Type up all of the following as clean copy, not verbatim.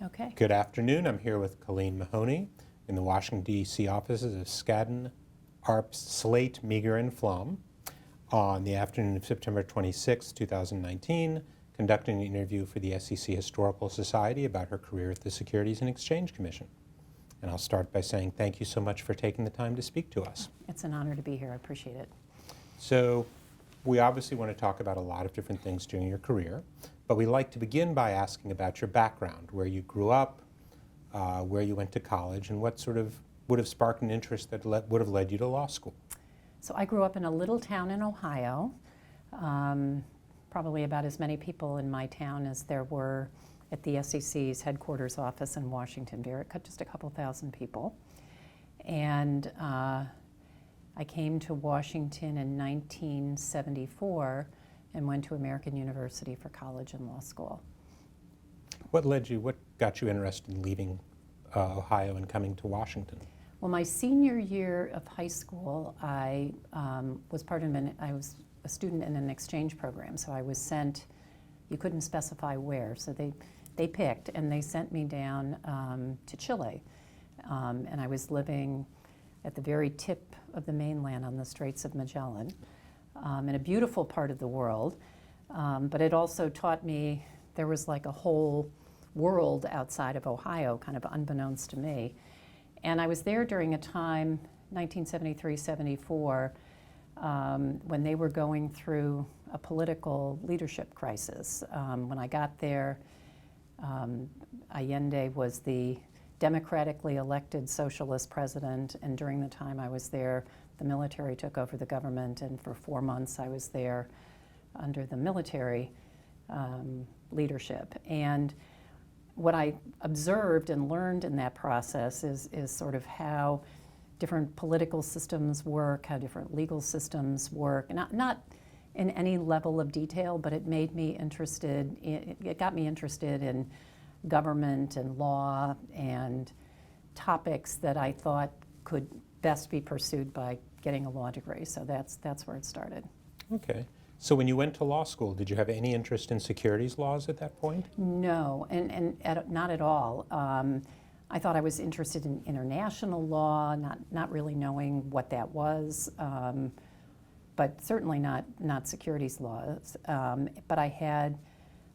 Okay. Good afternoon. I'm here with Colleen Mahoney in the Washington, D.C. offices of Skadden, Arps, Slate, Meagher, and Flom on the afternoon of September 26, 2019, conducting an interview for the SEC Historical Society about her career at the Securities and Exchange Commission. And I'll start by saying thank you so much for taking the time to speak to us. It's an honor to be here. I appreciate it. So we obviously want to talk about a lot of different things during your career, but we like to begin by asking about your background, where you grew up, where you went to college, and what sort of would have sparked an interest that would have led you to law school. So I grew up in a little town in Ohio, probably about as many people in my town as there were at the SEC's headquarters office in Washington, just a couple thousand people. And I came to Washington in 1974 and went to American University for college and law school. What got you interested in leaving Ohio and coming to Washington? Well, my senior year of high school, I was I was a student in an exchange program, so I was sent. You couldn't specify where, so they picked, and they sent me down to Chile, and I was living at the very tip of the mainland on the Straits of Magellan, in a beautiful part of the world, but it also taught me there was like a whole world outside of Ohio, kind of unbeknownst to me. And I was there during a time, 1973-74, when they were going through a political leadership crisis. When I got there, Allende was the democratically elected socialist president, and during the time I was there, the military took over the government, and for 4 months I was there under the military leadership. And what I observed and learned in that process is sort of how different political systems work, how different legal systems work, not in any level of detail, but it made me interested, it got me interested in government and law and topics that I thought could best be pursued by getting a law degree. So that's where it started. Okay. So when you went to law school, did you have any interest in securities laws at that point? No, and not at all. I thought I was interested in international law, not really knowing what that was, but certainly not securities laws. But I had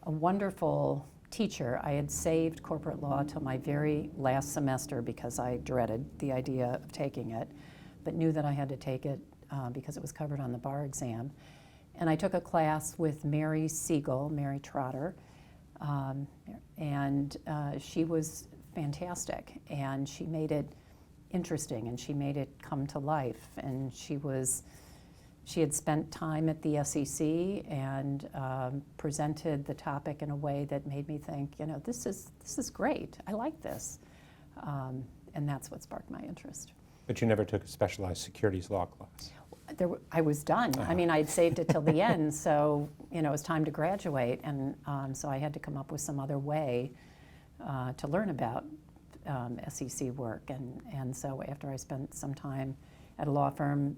a wonderful teacher. I had saved corporate law till my very last semester because I dreaded the idea of taking it, but knew that I had to take it because it was covered on the bar exam. And I took a class with Mary Siegel, Mary Trotter, and she was fantastic, and she made it interesting, and she made it come to life. And she had spent time at the SEC and presented the topic in a way that made me think, this is great. I like this, and that's what sparked my interest. But you never took a specialized securities law class? I was done. I mean, I'd saved it till the end, so it was time to graduate, and so I had to come up with some other way to learn about SEC work. And so after I spent some time at a law firm,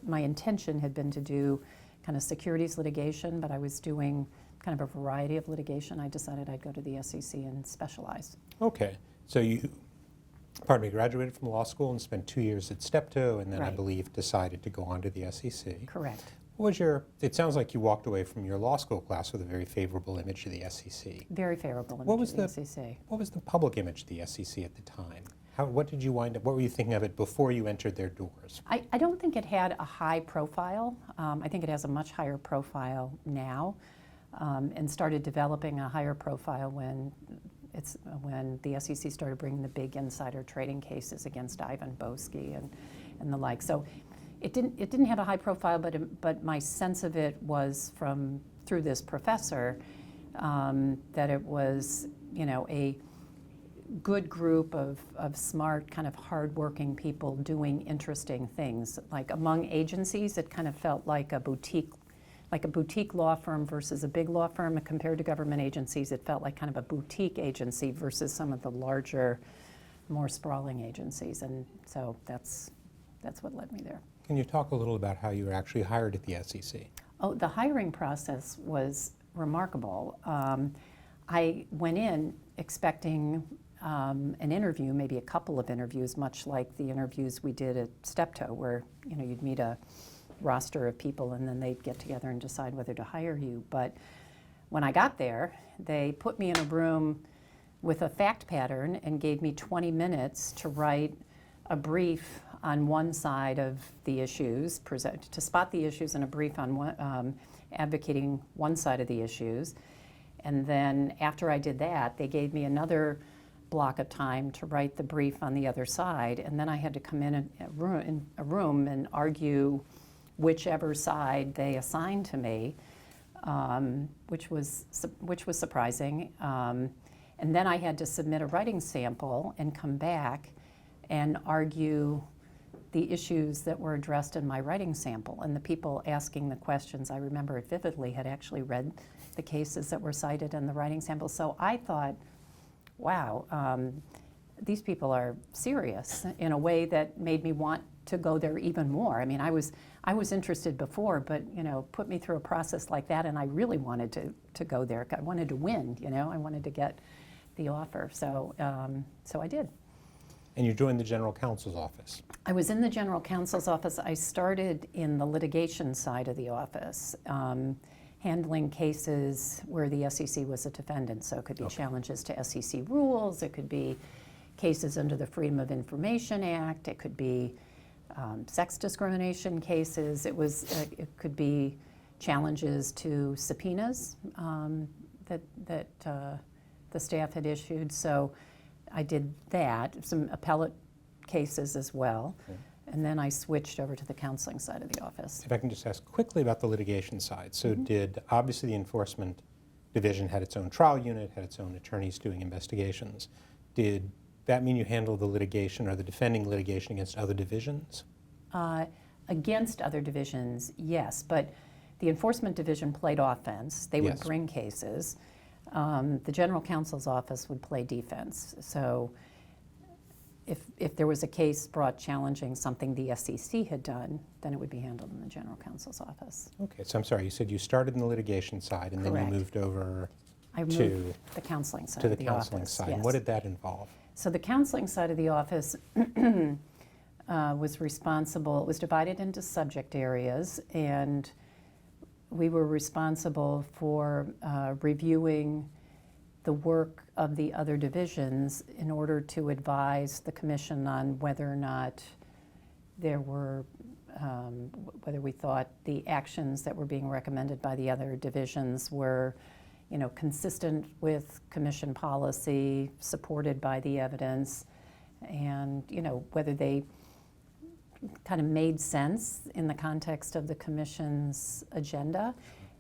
my intention had been to do kind of securities litigation, but I was doing kind of a variety of litigation. I decided I'd go to the SEC and specialize. Okay. So you graduated from law school and spent 2 years at Steptoe, and then Right. I believe decided to go on to the SEC. Correct. It sounds like you walked away from your law school class with a very favorable image of the SEC. Very favorable image What was of the SEC. What was the public image of the SEC at the time? What were you thinking of it before you entered their doors? I don't think it had a high profile. I think it has a much higher profile now, and started developing a higher profile when the SEC started bringing the big insider trading cases against Ivan Boesky and the like. So it didn't have a high profile, but my sense of it was through this professor that it was a good group of smart, kind of hardworking people doing interesting things. Like among agencies, it kind of felt like a boutique law firm versus a big law firm. Compared to government agencies, it felt like kind of a boutique agency versus some of the larger, more sprawling agencies. And so that's what led me there. Can you talk a little about how you were actually hired at the SEC? Oh, the hiring process was remarkable. I went in expecting an interview, maybe a couple of interviews, much like the interviews we did at Steptoe, where you'd meet a roster of people and then they'd get together and decide whether to hire you. But when I got there, they put me in a room with a fact pattern and gave me 20 minutes to write a brief on one side of the issues, to spot the issues, and a brief on one, advocating one side of the issues. And then after I did that, they gave me another block of time to write the brief on the other side, and then I had to come in a room and argue whichever side they assigned to me, which was surprising. And then I had to submit a writing sample and come back and argue the issues that were addressed in my writing sample. And the people asking the questions, I remember it vividly, had actually read the cases that were cited in the writing sample. So I thought, wow, these people are serious in a way that made me want to go there even more. I mean, I was interested before, but put me through a process like that, and I really wanted to go there. I wanted to win. I wanted to get the offer. So I did. And you joined the general counsel's office. I was in the general counsel's office. I started in the litigation side of the office, handling cases where the SEC was a defendant. So it could be challenges to SEC rules, it could be cases under the Freedom of Information Act, it could be sex discrimination cases, it could be challenges to subpoenas that the staff had issued. So I did that, some appellate cases as well. Okay. And then I switched over to the counseling side of the office. If I can just ask quickly about the litigation side. So obviously the enforcement division had its own trial unit, had its own attorneys doing investigations. Did that mean you handled the litigation or the defending litigation against other divisions? Against other divisions, yes. But the enforcement division played offense. They would bring cases. The general counsel's office would play defense. So if there was a case brought challenging something the SEC had done, then it would be handled in the general counsel's office. Okay, so I'm sorry, you said you started in the litigation side and Correct. then you moved over I moved the counseling side to of the the counseling office. side. Yes. And what did that involve? So the counseling side of the office was responsible, it was divided into subject areas, and we were responsible for reviewing the work of the other divisions in order to advise the commission on whether or not there were, whether we thought the actions that were being recommended by the other divisions were, consistent with commission policy, supported by the evidence, and, whether they kind of made sense in the context of the commission's agenda.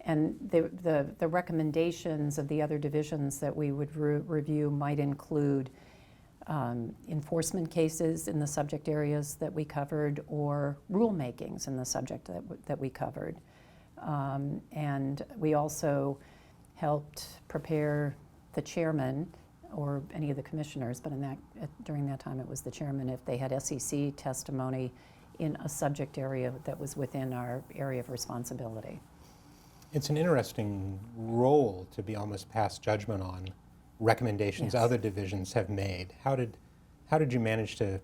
And the recommendations of the other divisions that we would review might include enforcement cases in the subject areas that we covered, or rulemakings in the subject that we covered. And we also helped prepare the chairman or any of the commissioners, but during that time it was the chairman, if they had SEC testimony in a subject area that was within our area of responsibility. It's an interesting role to be almost pass judgment on recommendations other divisions have made. How did you manage to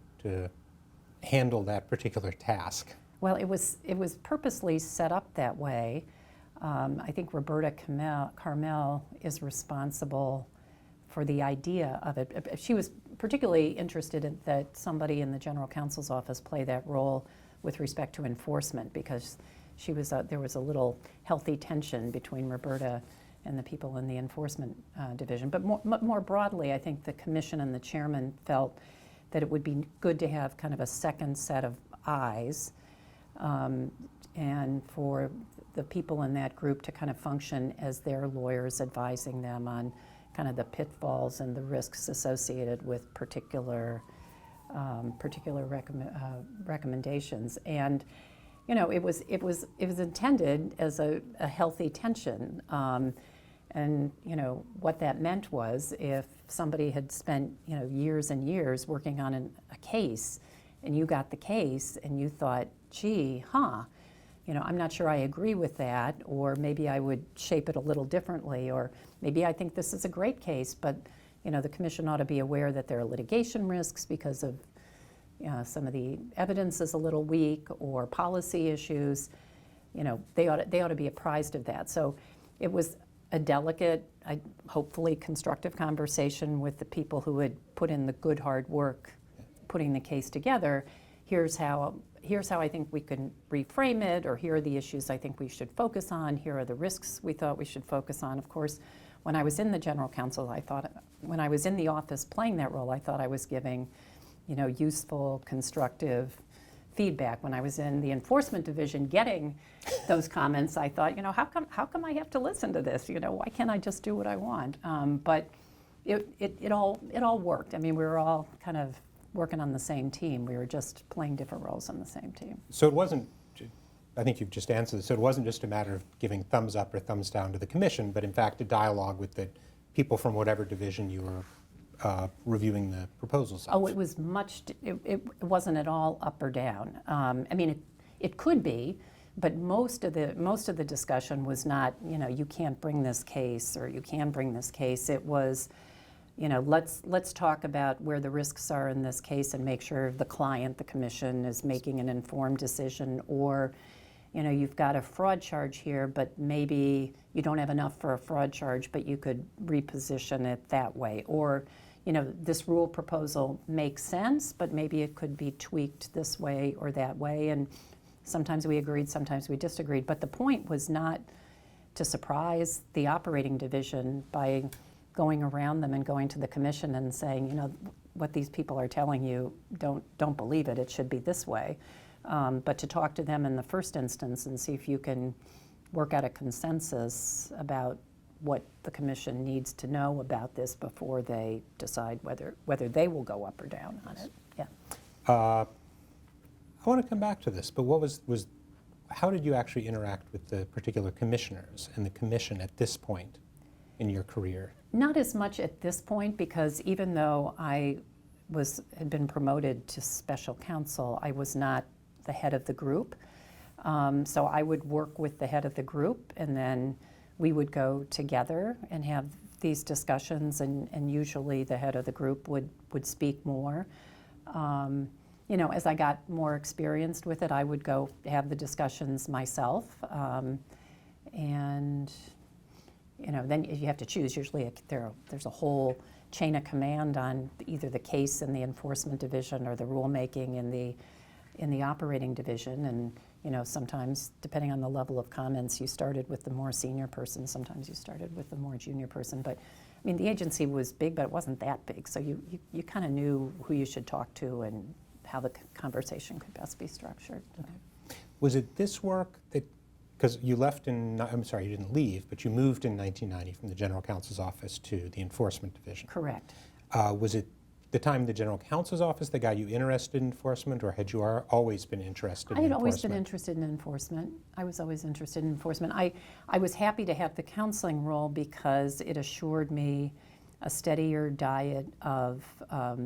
handle that particular task? Well, it was purposely set up that way. I think Roberta Carmel is responsible for the idea of it. She was particularly interested in that somebody in the general counsel's office play that role with respect to enforcement, because there was a little healthy tension between Roberta and the people in the enforcement division. But more broadly, I think the commission and the chairman felt that it would be good to have kind of a second set of eyes, and for the people in that group to kind of function as their lawyers, advising them on kind of the pitfalls and the risks associated with particular recommendations. And it was intended as a healthy tension, and what that meant was, if somebody had spent years and years working on a case, and you got the case and you thought, gee, I'm not sure I agree with that, or maybe I would shape it a little differently, or maybe I think this is a great case, but the commission ought to be aware that there are litigation risks because of some of the evidence is a little weak or policy issues. They ought to be apprised of that. So it was a delicate, hopefully constructive conversation with the people who had put in the good hard work putting the case together. Here's how I think we can reframe it, or here are the issues I think we should focus on, here are the risks we thought we should focus on. Of course, when I was in the general counsel, when I was in the office playing that role, I thought I was giving useful, constructive feedback. When I was in the enforcement division getting those comments, I thought, how come I have to listen to this? Why can't I just do what I want? But it all worked. I mean, we were all kind of working on the same team. We were just playing different roles on the same team. So it wasn't, I think you've just answered this, so it wasn't just a matter of giving thumbs up or thumbs down to the commission, but in fact a dialogue with the people from whatever division you were reviewing the proposals of. Oh, it was it wasn't at all up or down. I mean, it could be, but most of the discussion was not, you can't bring this case or you can bring this case. It was, let's talk about where the risks are in this case and make sure the client, the commission, is making an informed decision. Or, you've got a fraud charge here, but maybe you don't have enough for a fraud charge, but you could reposition it that way. Or, this rule proposal makes sense, but maybe it could be tweaked this way or that way. And sometimes we agreed, sometimes we disagreed. But the point was not to surprise the operating division by going around them and going to the commission and saying, what these people are telling you, don't believe it. It should be this way. But to talk to them in the first instance and see if you can work out a consensus about what the commission needs to know about this before they decide whether they will go up or down on it. Yeah. I want to come back to this, but how did you actually interact with the particular commissioners and the commission at this point in your career? Not as much at this point, because even though I had been promoted to special counsel, I was not the head of the group. So I would work with the head of the group, and then we would go together and have these discussions, and usually the head of the group would speak more. As I got more experienced with it, I would go have the discussions myself. And then you have to choose. Usually there's a whole chain of command on either the case in the enforcement division or the rulemaking in the operating division. And sometimes, depending on the level of comments, you started with the more senior person. Sometimes you started with the more junior person. But I mean, the agency was big, but it wasn't that big. So you kind of knew who you should talk to and how the conversation could best be structured. Okay. Was it this work that, because you you didn't leave, but you moved in 1990 from the general counsel's office to the enforcement division? Correct. Was it the time in the general counsel's office that got you interested in enforcement, or had you always been interested in enforcement? I had always been interested in enforcement. I was always interested in enforcement. I was happy to have the counseling role because it assured me a steadier diet of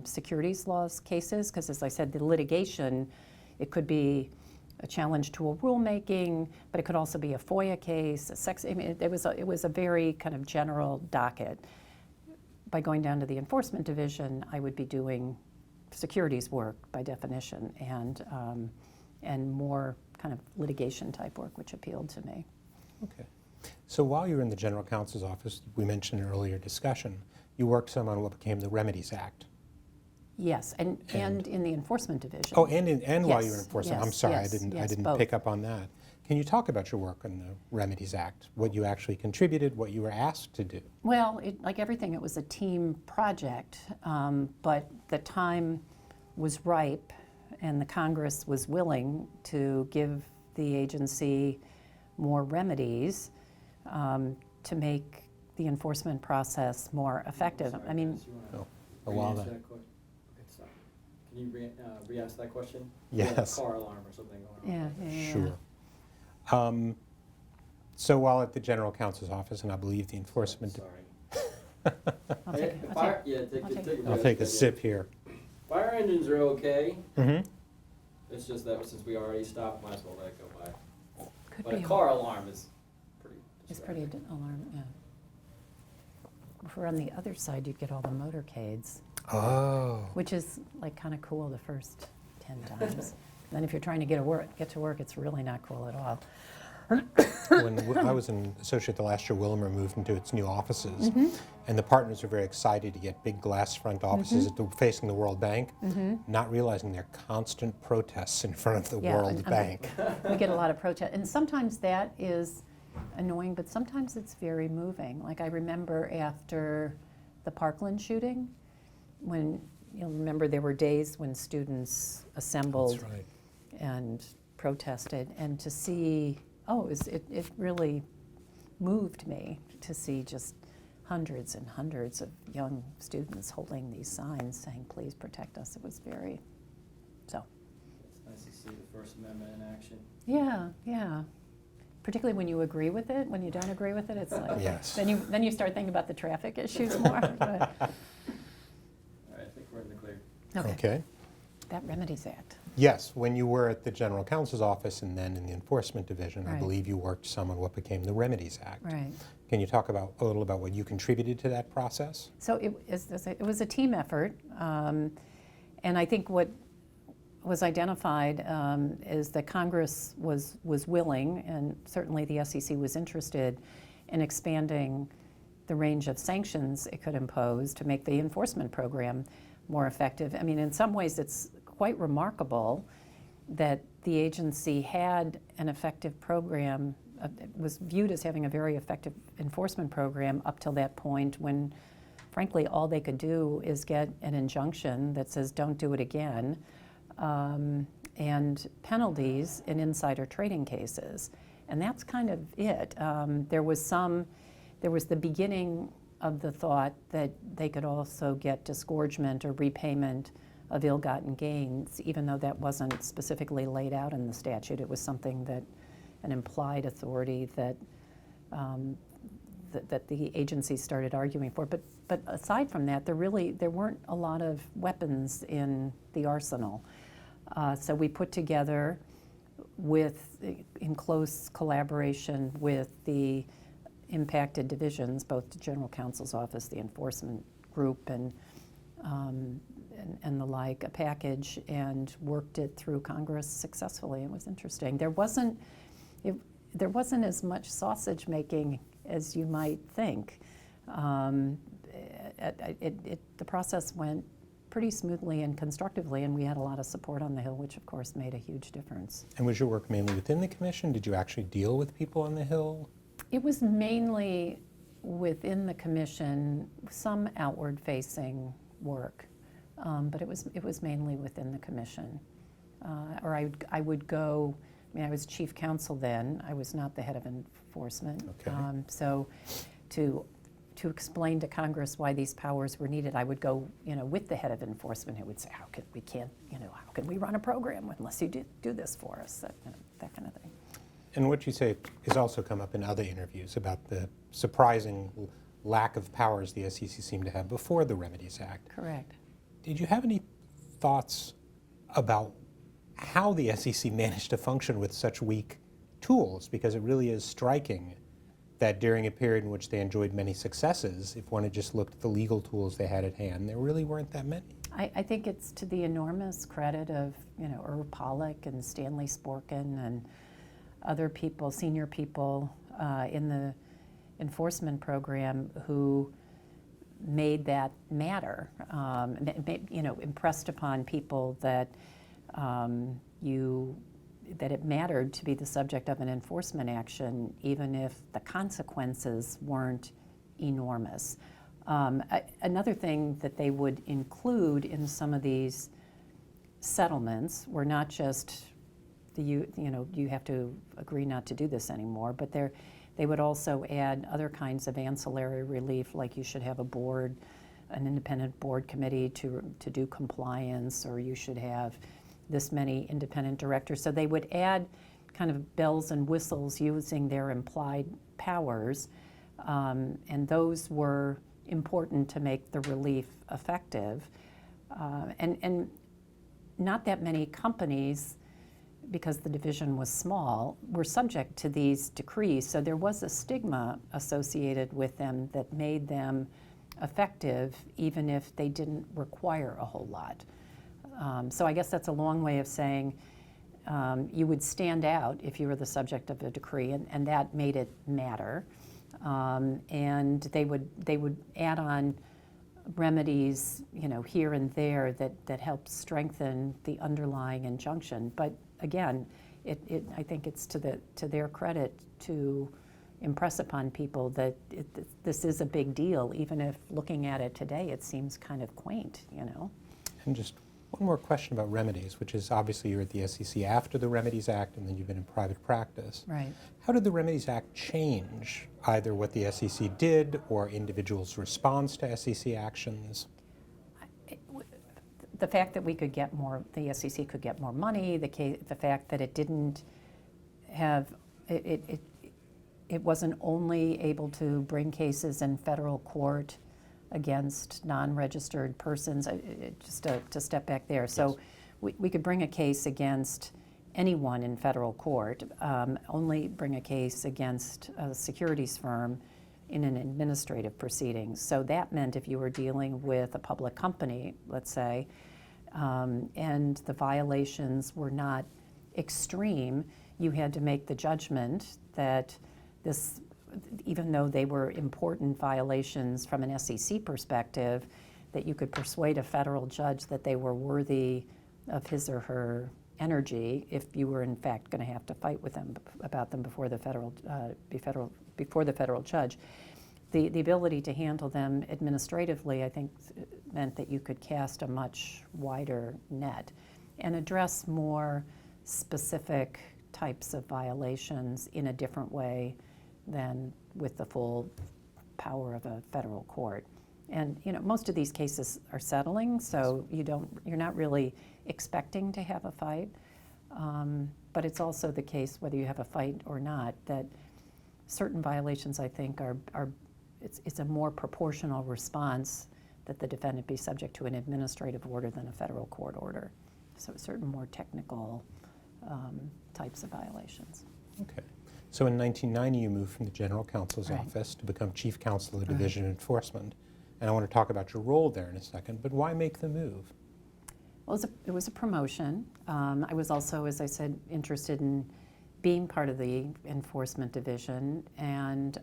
securities laws cases, because as I said, the litigation, it could be a challenge to a rulemaking, but it could also be a FOIA case, it was a very kind of general docket. By going down to the enforcement division, I would be doing securities work by definition, and more kind of litigation type work, which appealed to me. Okay. So while you were in the general counsel's office, we mentioned in an earlier discussion, you worked some on what became the Remedies Act. Yes, and in the enforcement division. Oh, and while you were in Yes, enforcement. yes, I'm sorry, yes, I didn't both. pick up on that. Can you talk about your work on the Remedies Act, what you actually contributed, what you were asked to do? Well, like everything, it was a team project, but the time was ripe and the Congress was willing to give the agency more remedies to make the enforcement process more effective. Sorry, I mean, Dennis, you wanna A while re-answer then. that que- Okay, sorry. Can you re-ask that question? Yes. Car alarm or something going on. yeah. Sure. So while at the general counsel's office, and I believe the enforcement... Sorry. I'll take, Hey, I'll fire- take, Yeah, take I'll a take- breath. I'll take a Yeah. sip here. Fire engines are okay. Mm-hmm. It's just that since we already stopped, might as well let it go by. could But a be, car alarm is pretty it's pretty distracting. alarm, yeah. if we're on the other side, you'd get all the motorcades, Oh. which is like kind of cool the first 10 times. Then if you're trying to get to work, it's really not cool at all. When I was an associate the last year, Wilmer moved into its new offices, Mm-hmm. and the partners were very excited to get big glass front offices facing the World Bank, not realizing their constant protests in front of the Mm-hmm. Yeah, World and- Bank. We get a lot of protest, and sometimes that is annoying, but sometimes it's very moving. Like I remember after the Parkland shooting, when, you'll remember there were days when students assembled That's right. and protested, and to see, it really moved me to see just hundreds and hundreds of young students holding these signs saying, please protect us. It was very, so, It's nice to see the First Amendment in action. yeah. Particularly when you agree with it. When you don't agree with it, it's like, Yes. then you start thinking about the traffic issues more. But- All right, I think we're in the clear. Okay. That Remedies Act. Yes, when you were at the General Counsel's office and then in the Enforcement Division, I Right. believe you worked some on what became the Remedies Act. Right. Can you talk a little about what you contributed to that process? So it was a team effort, and I think what was identified is that Congress was willing, and certainly the SEC was interested in expanding the range of sanctions it could impose to make the enforcement program more effective. I mean, in some ways, it's quite remarkable that the agency had an effective program, was viewed as having a very effective enforcement program up till that point when, frankly, all they could do is get an injunction that says don't do it again, and penalties in insider trading cases. And that's kind of it. There was the beginning of the thought that they could also get disgorgement or repayment of ill-gotten gains, even though that wasn't specifically laid out in the statute. It was something that, an implied authority that that the agency started arguing for. But aside from that, there weren't a lot of weapons in the arsenal. So we put together, in close collaboration with the impacted divisions, both the General Counsel's office, the enforcement group, and the like, a package, and worked it through Congress successfully. It was interesting. There wasn't as much sausage making as you might think. The process went pretty smoothly and constructively, and we had a lot of support on the Hill, which of course made a huge difference. And was your work mainly within the commission? Did you actually deal with people on the Hill? It was mainly within the commission, some outward-facing work, but it was mainly within the commission. Or I would go. I mean, I was chief counsel then. I was not the head of enforcement. Okay. So, to explain to Congress why these powers were needed, I would go, with the head of enforcement, who would say, how can we run a program unless you do this for us? That kind of thing. And what you say has also come up in other interviews about the surprising lack of powers the SEC seemed to have before the Remedies Act. Correct. Did you have any thoughts about how the SEC managed to function with such weak tools? Because it really is striking that during a period in which they enjoyed many successes, if one had just looked at the legal tools they had at hand, there really weren't that many. I think it's to the enormous credit of, Irv Pollack and Stanley Sporkin and other people, senior people in the enforcement program who made that matter, impressed upon people that that it mattered to be the subject of an enforcement action, even if the consequences weren't enormous. Another thing that they would include in some of these settlements were not just you have to agree not to do this anymore, but they would also add other kinds of ancillary relief, like you should have an independent board committee to do compliance, or you should have this many independent directors. So they would add kind of bells and whistles using their implied powers, and those were important to make the relief effective. And not that many companies, because the division was small, were subject to these decrees. So there was a stigma associated with them that made them effective even if they didn't require a whole lot. So I guess that's a long way of saying you would stand out if you were the subject of a decree, and that made it matter. And they would add on remedies, here and there that help strengthen the underlying injunction. But again, I think it's to their credit to impress upon people that this is a big deal, even if looking at it today, it seems kind of quaint. And just one more question about remedies, which is obviously you're at the SEC after the Remedies Act, and then you've been in private practice. Right. How did the Remedies Act change either what the SEC did or individuals' response to SEC actions? The fact that we could get more, the SEC could get more money, the fact that it didn't have, it wasn't only able to bring cases in federal court against non-registered persons, just to step back there. So we could bring a case against anyone in federal court, only bring a case against a securities firm in an administrative proceeding. So that meant if you were dealing with a public company, let's say, and the violations were not extreme, you had to make the judgment that this, even though they were important violations from an SEC perspective, that you could persuade a federal judge that they were worthy of his or her energy if you were in fact going to have to fight with them about them before the federal judge. The ability to handle them administratively, I think, meant that you could cast a much wider net and address more specific types of violations in a different way than with the full power of a federal court. And most of these cases are settling, so you're not really expecting to have a fight. But it's also the case, whether you have a fight or not, that certain violations, I think, it's a more proportional response that the defendant be subject to an administrative order than a federal court order. So certain more technical types of violations. Okay. So in 1990, you moved from the General Counsel's Right. office to become Chief Counsel of the Division of Enforcement. And I want to talk about your role there in a second, but why make the move? Well, it was a promotion. I was also, as I said, interested in being part of the enforcement division, and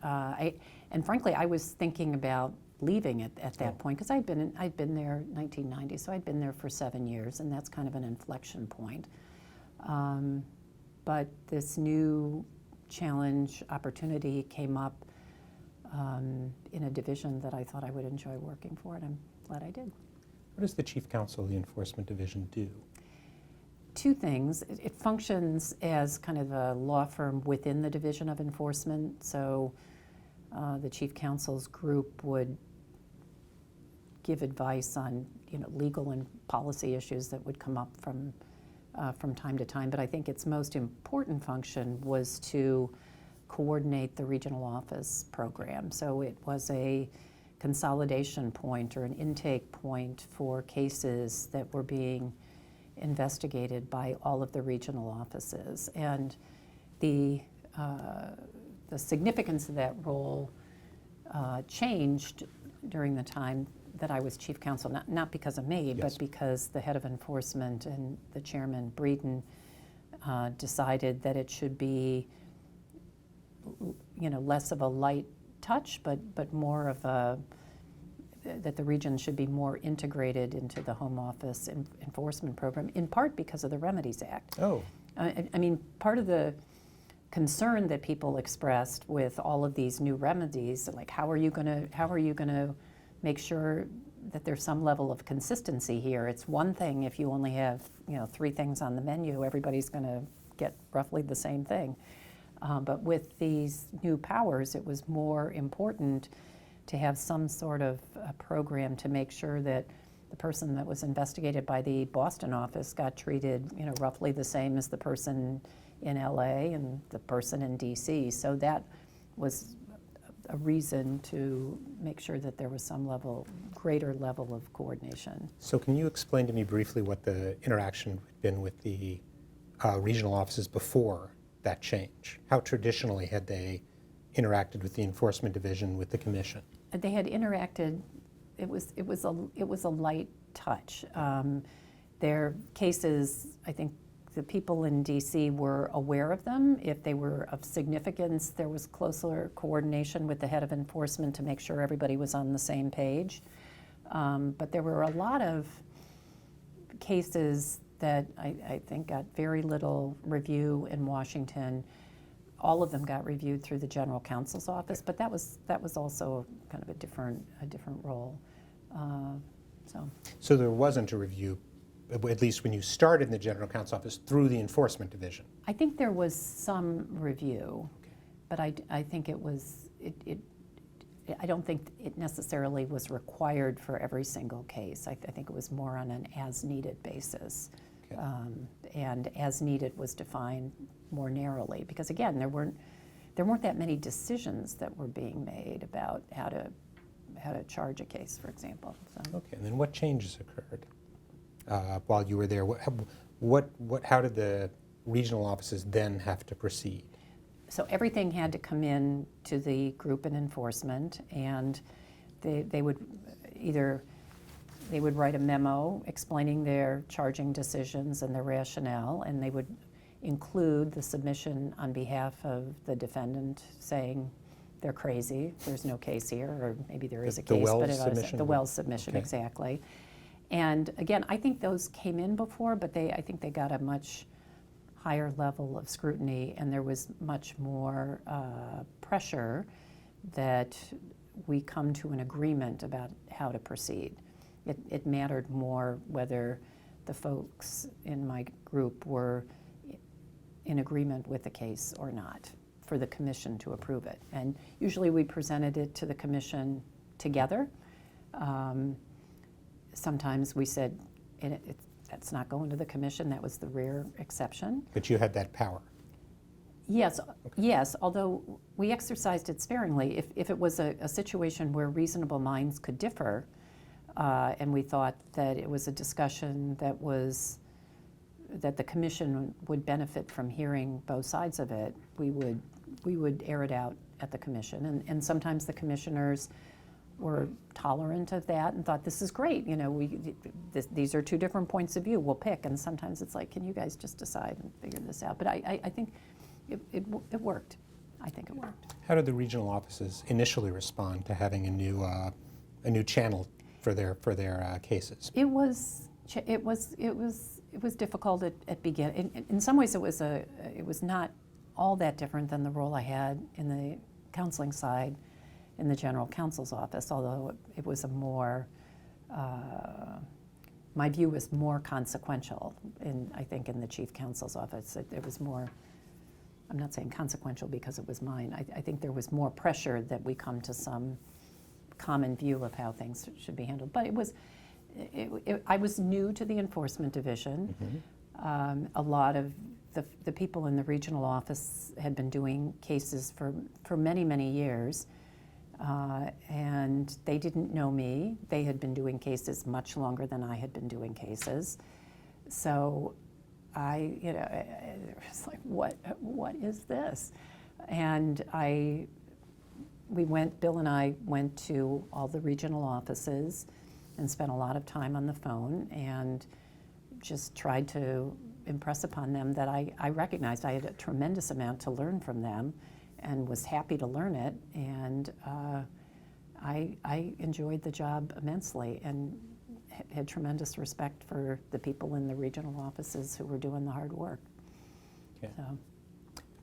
frankly, I was thinking about leaving it at that point because I'd been there in 1990, so I'd been there for 7 years, and that's kind of an inflection point. But this new challenge opportunity came up in a division that I thought I would enjoy working for, and I'm glad I did. What does the Chief Counsel of the Enforcement Division do? Two things. It functions as kind of a law firm within the Division of Enforcement. So the Chief Counsel's group would give advice on legal and policy issues that would come up from time to time. But I think its most important function was to coordinate the regional office program. So it was a consolidation point or an intake point for cases that were being investigated by all of the regional offices. And the significance of that role changed during the time that I was Chief Counsel, not because of me, Yes. but because the head of enforcement and the chairman, Breeden, decided that it should be less of a light touch, but more of that the region should be more integrated into the home office enforcement program, in part because of the Remedies Act. Oh, I mean, part of the concern that people expressed with all of these new remedies, like how are you going to make sure that there's some level of consistency here? It's one thing if you only have 3 things on the menu, everybody's going to get roughly the same thing. But with these new powers, it was more important to have some sort of a program to make sure that the person that was investigated by the Boston office got treated, roughly the same as the person in LA and the person in DC. So that was a reason to make sure that there was some greater level of coordination. so can you explain to me briefly what the interaction had been with the regional offices before that change? How traditionally had they interacted with the Enforcement Division, with the Commission? They had interacted it was a light touch. Their cases, I think the people in DC were aware of them. If they were of significance, there was closer coordination with the head of enforcement to make sure everybody was on the same page. But there were a lot of cases that I think got very little review in Washington. All of them got reviewed through the general counsel's office, but that was also kind of a different role. So there wasn't a review, at least when you started in the general counsel's office, through the enforcement division. I think there was some review, but I think it was I don't think it necessarily was required for every single case. I think it was more on an as-needed basis. Okay. And as needed was defined more narrowly because, again, there weren't that many decisions that were being made about how to charge a case, for example. So. Okay, and then what changes occurred while you were there? How did the regional offices then have to proceed? So everything had to come in to the group in enforcement, and they would write a memo explaining their charging decisions and their rationale, and they would include the submission on behalf of the defendant saying they're crazy, there's no case here, or maybe there is a case, Wells but submission? the Wells submission, Okay. exactly. And again, I think those came in before, but I think they got a much higher level of scrutiny, and there was much more pressure that we come to an agreement about how to proceed. It mattered more whether the folks in my group were in agreement with the case or not for the commission to approve it. And usually we presented it to the commission together. Sometimes we said, that's not going to the commission. That was the rare exception. But you had that power. Yes, yes, although we exercised it sparingly. If it was a situation where reasonable minds could differ, and we thought that it was a discussion that the commission would benefit from hearing both sides of it, we would air it out at the commission. And sometimes the commissioners were tolerant of that and thought, this is great, these are two different points of view, we'll pick. And sometimes it's like, can you guys just decide and figure this out? But I think it worked. I think it worked. How did the regional offices initially respond to having a new channel for their cases? It was difficult at beginning. In some ways, it was not all that different than the role I had in the counseling side in the general counsel's office, although it was my view was more consequential I think in the chief counsel's office. It was more, I'm not saying consequential because it was mine. I think there was more pressure that we come to some common view of how things should be handled. But I was new to the enforcement division. Mm-hmm. A lot of the people in the regional office had been doing cases for many, many years. And they didn't know me. They had been doing cases much longer than I had been doing cases. So it was like, what is this? And Bill and I went to all the regional offices and spent a lot of time on the phone and just tried to impress upon them that I recognized I had a tremendous amount to learn from them and was happy to learn it, and I enjoyed the job immensely and had tremendous respect for the people in the regional offices who were doing the hard work. Okay. So.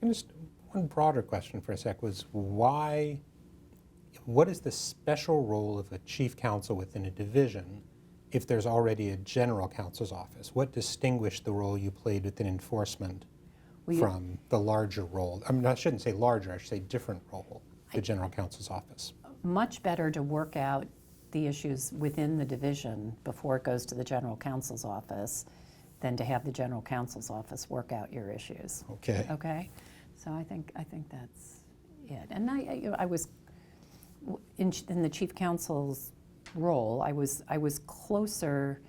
And just one broader question for a sec was what is the special role of a chief counsel within a division if there's already a general counsel's office? What distinguished the role you played within enforcement from the larger role? I mean, I shouldn't say larger, I should say different role, the general counsel's office. Much better to work out the issues within the division before it goes to the general counsel's office than to have the general counsel's office work out your issues. Okay. Okay? So I think that's it. And I was in the chief counsel's role, I was closer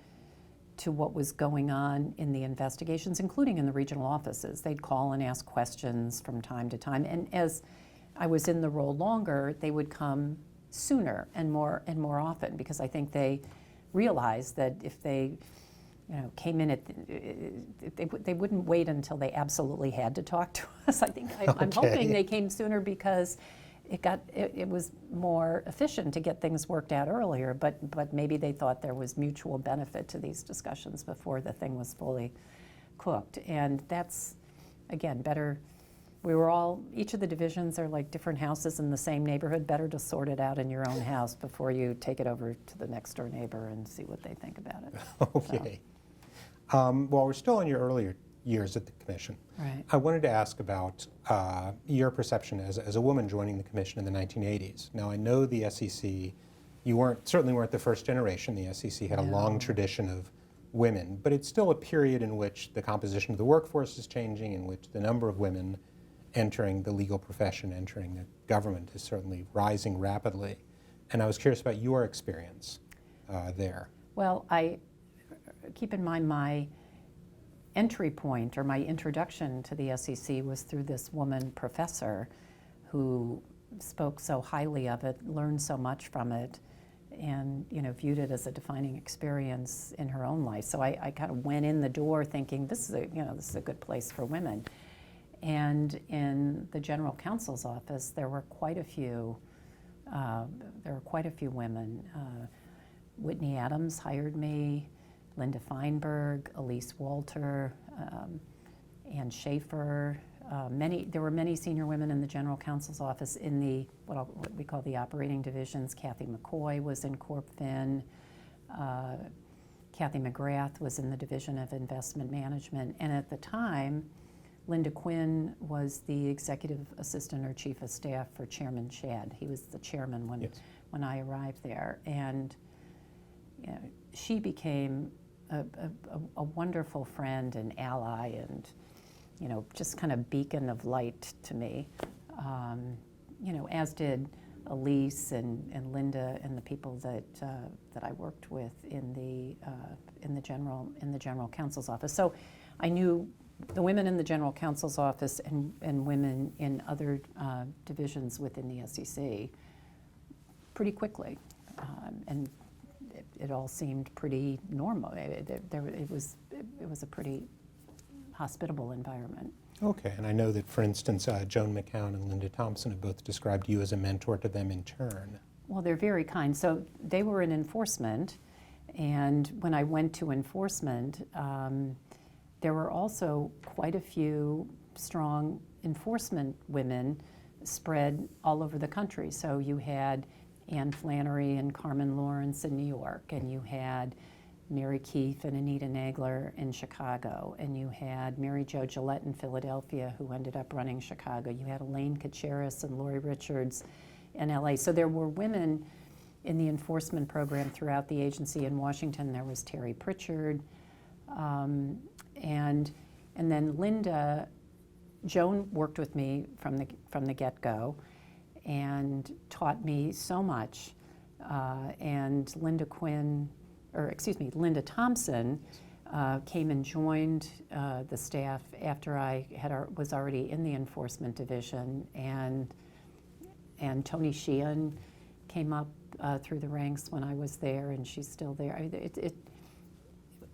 to what was going on in the investigations, including in the regional offices. They'd call and ask questions from time to time. And as I was in the role longer, they would come sooner and more often, because I think they realized that if they came in they wouldn't wait until they absolutely had to talk to us. I'm hoping Okay. they came sooner because it was more efficient to get things worked out earlier, but maybe they thought there was mutual benefit to these discussions before the thing was fully cooked. And that's, again, better. Each of the divisions are like different houses in the same neighborhood. Better to sort it out in your own house before you take it over to the next door neighbor and see what they think about it. Okay. Well, we're still in your earlier years at the commission. Right. I wanted to ask about your perception as a woman joining the commission in the 1980s. Now, I know the SEC, you certainly weren't the first generation. The SEC had a long No. tradition of women, but it's still a period in which the composition of the workforce is changing, in which the number of women entering the legal profession, entering the government is certainly rising rapidly. And I was curious about your experience there. Well, keep in mind my entry point or my introduction to the SEC was through this woman professor who spoke so highly of it, learned so much from it, and viewed it as a defining experience in her own life. So I kind of went in the door thinking this is a good place for women. And in the general counsel's office, there were quite a few women. Whitney Adams hired me, Linda Feinberg, Elise Walter, Ann Schaefer. There were many senior women in the general counsel's office in what we call the operating divisions. Kathy McCoy was in Corp Fin. Kathy McGrath was in the Division of Investment Management. And at the time, Linda Quinn was the executive assistant or chief of staff for Chairman Shad. He was the chairman when I arrived there. And she became a wonderful friend and ally and, just kind of beacon of light to me. As did Elise and Linda and the people that I worked with in the general counsel's office. So I knew the women in the general counsel's office and women in other divisions within the SEC pretty quickly, and it all seemed pretty normal. It was a pretty hospitable environment. Okay, and I know that, for instance, Joan McCown and Linda Thompson have both described you as a mentor to them in turn. Well, they're very kind. So they were in enforcement, and when I went to enforcement, there were also quite a few strong enforcement women spread all over the country. So you had Ann Flannery and Carmen Lawrence in New York, and you had Mary Keefe and Anita Nagler in Chicago, and you had Mary Jo Gillette in Philadelphia, who ended up running Chicago. You had Elaine Kacharis and Lori Richards in LA. So there were women in the enforcement program throughout the agency. In Washington, there was Terry Pritchard, and then Linda. Joan worked with me from the get-go and taught me so much. And Linda Thompson came and joined the staff after I was already in the enforcement division, and Toni Sheehan came up through the ranks when I was there, and she's still there.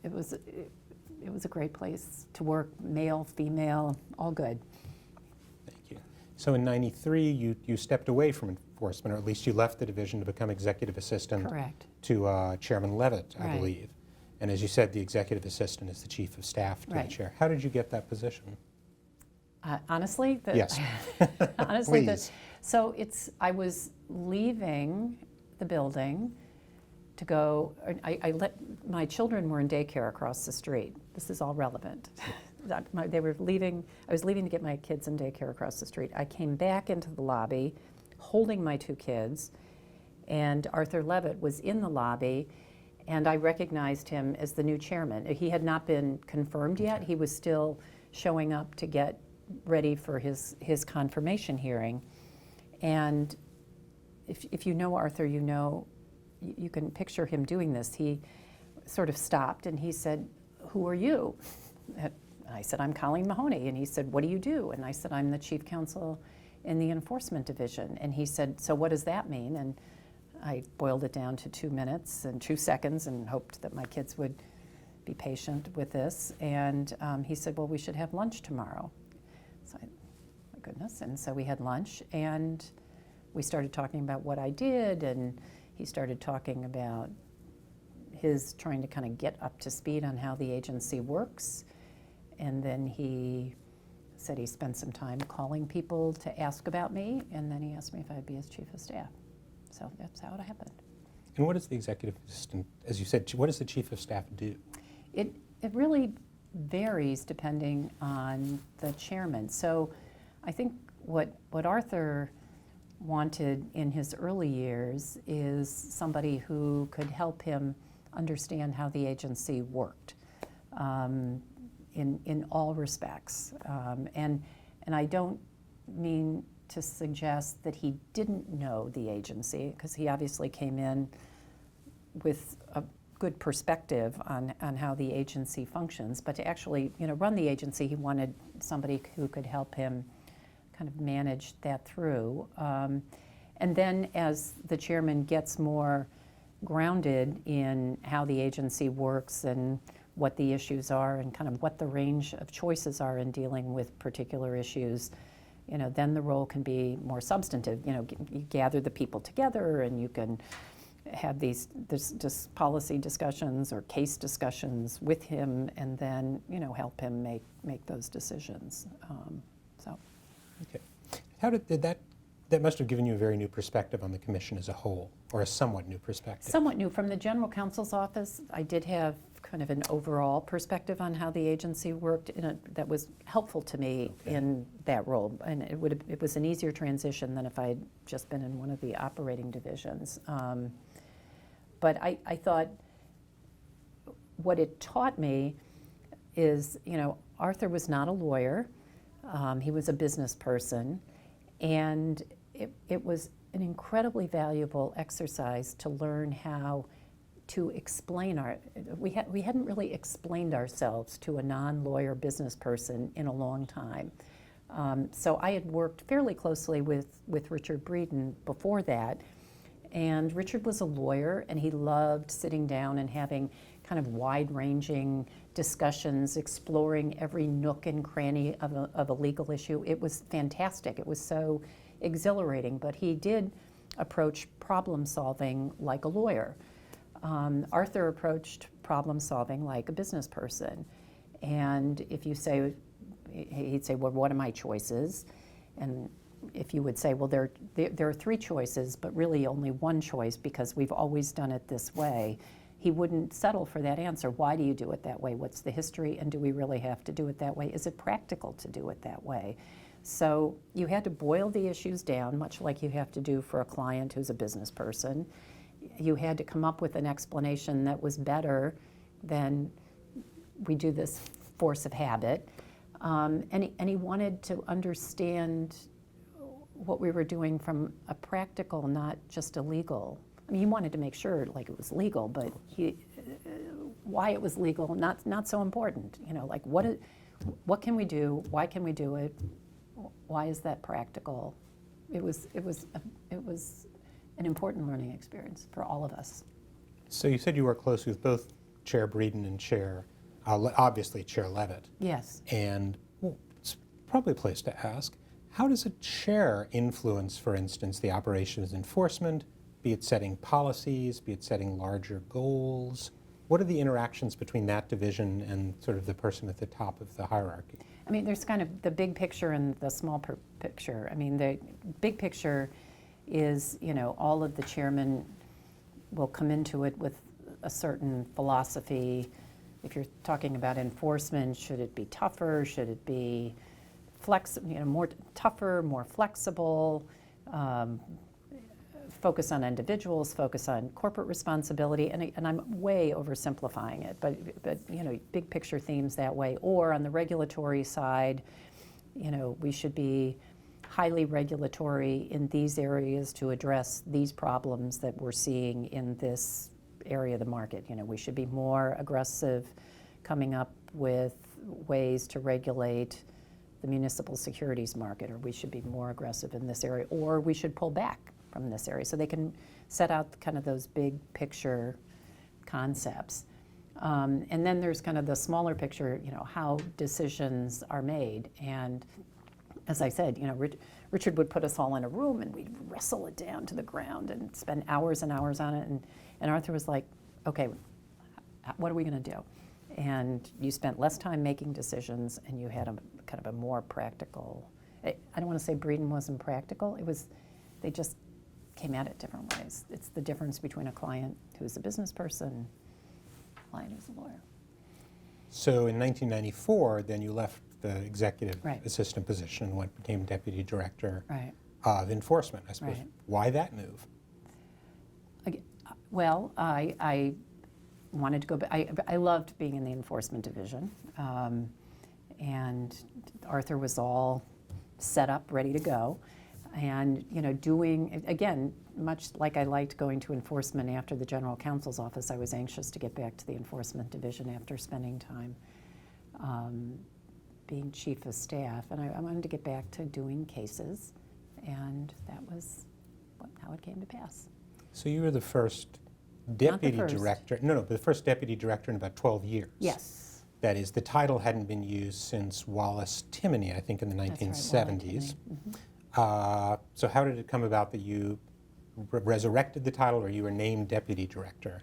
It was a great place to work, male, female, all good. Thank you. So in '93, you stepped away from enforcement, or at least you left the division to become executive assistant. Correct. To Chairman Levitt, I Right. believe. And as you said, the executive assistant is the chief of staff to Right. the chair. How did you get that position? Honestly? Yes. Honestly, Please. I was leaving the building to go, my children were in daycare across the street. This is all relevant. I was leaving to get my kids in daycare across the street. I came back into the lobby holding my two kids, and Arthur Levitt was in the lobby, and I recognized him as the new chairman. He had not been confirmed yet. He was still showing up to get ready for his confirmation hearing. And if you know Arthur, you can picture him doing this. He sort of stopped and he said, "Who are you?" And I said, "I'm Colleen Mahoney." And he said, "What do you do?" And I said, "I'm the chief counsel in the enforcement division." And he said, "So what does that mean?" And I boiled it down to 2 minutes and 2 seconds and hoped that my kids would be patient with this. And he said, well, we should have lunch tomorrow. So I, my goodness. And so we had lunch, and we started talking about what I did, and he started talking about his trying to kind of get up to speed on how the agency works. And then he said he spent some time calling people to ask about me, and then he asked me if I'd be his chief of staff. So that's how it happened. And what does the executive assistant, as you said, what does the chief of staff do? It really varies depending on the chairman. So I think what Arthur wanted in his early years is somebody who could help him understand how the agency worked in all respects. And I don't mean to suggest that he didn't know the agency, because he obviously came in with a good perspective on how the agency functions, but to actually, run the agency, he wanted somebody who could help him kind of manage that through. And then as the chairman gets more grounded in how the agency works and what the issues are and kind of what the range of choices are in dealing with particular issues, then the role can be more substantive. You gather the people together and you can have these policy discussions or case discussions with him, and then help him make those decisions. Okay. How did that must have given you a very new perspective on the commission as a whole, or a somewhat new perspective? Somewhat new. From the general counsel's office, I did have kind of an overall perspective on how the agency worked that was helpful to me in that role. And it was an easier transition than if I had just been in one of the operating divisions. But I thought what it taught me is, Arthur was not a lawyer. He was a business person. And it was an incredibly valuable exercise to learn how to explain we hadn't really explained ourselves to a non-lawyer business person in a long time. So I had worked fairly closely with Richard Breeden before that, and Richard was a lawyer, and he loved sitting down and having kind of wide-ranging discussions, exploring every nook and cranny of a legal issue. It was fantastic. It was so exhilarating, but he did approach problem solving like a lawyer. Arthur approached problem solving like a business person. And if you say, he'd say, well, what are my choices? And if you would say, well, there are 3 choices, but really only one choice because we've always done it this way, he wouldn't settle for that answer. Why do you do it that way? What's the history? And do we really have to do it that way? Is it practical to do it that way? So you had to boil the issues down, much like you have to do for a client who's a business person. You had to come up with an explanation that was better than we do this force of habit. And he wanted to understand what we were doing from a practical, not just a legal. I mean, he wanted to make sure like it was legal, but why it was legal, not so important. Like what can we do? Why can we do it? Why is that practical? It was an important learning experience for all of us. So you said you work closely with both Chair Breeden and obviously Chair Levitt. Yes. And it's probably a place to ask, how does a chair influence, for instance, the operations enforcement, be it setting policies, be it setting larger goals? What are the interactions between that division and sort of the person at the top of the hierarchy? I mean, there's kind of the big picture and the small picture. I mean, the big picture is, all of the chairmen will come into it with a certain philosophy. If you're talking about enforcement, should it be tougher? Should it be more tougher, more flexible? Focus on individuals, focus on corporate responsibility, and I'm way oversimplifying it, but big picture themes that way. Or on the regulatory side, we should be highly regulatory in these areas to address these problems that we're seeing in this area of the market. We should be more aggressive coming up with ways to regulate the municipal securities market, or we should be more aggressive in this area, or we should pull back from this area. So they can set out kind of those big picture concepts. And then there's kind of the smaller picture, how decisions are made. And as I said, Richard would put us all in a room and we'd wrestle it down to the ground and spend hours and hours on it. And Arthur was like, okay, what are we going to do? And you spent less time making decisions and you had a kind of a more practical, I don't want to say Breeden wasn't practical, they just came at it different ways. It's the difference between a client who's a business person, a client who's a lawyer. So in 1994, then you left the executive Right. assistant position and became deputy director Right. of enforcement. I suppose. Right. Why that move? Well, I wanted to go back. I loved being in the enforcement division. And Arthur was all set up, ready to go. And, doing, again, much like I liked going to enforcement after the general counsel's office, I was anxious to get back to the enforcement division after spending time being chief of staff. And I wanted to get back to doing cases. And that was how it came to pass. So you were the first Not the deputy first. director. No, but the first deputy director in about 12 years. Yes. That is, the title hadn't been used since Wallace Timoney, I think, in the That's right, 1970s. Wallace So how did it come about that you resurrected the title, or you were named deputy director?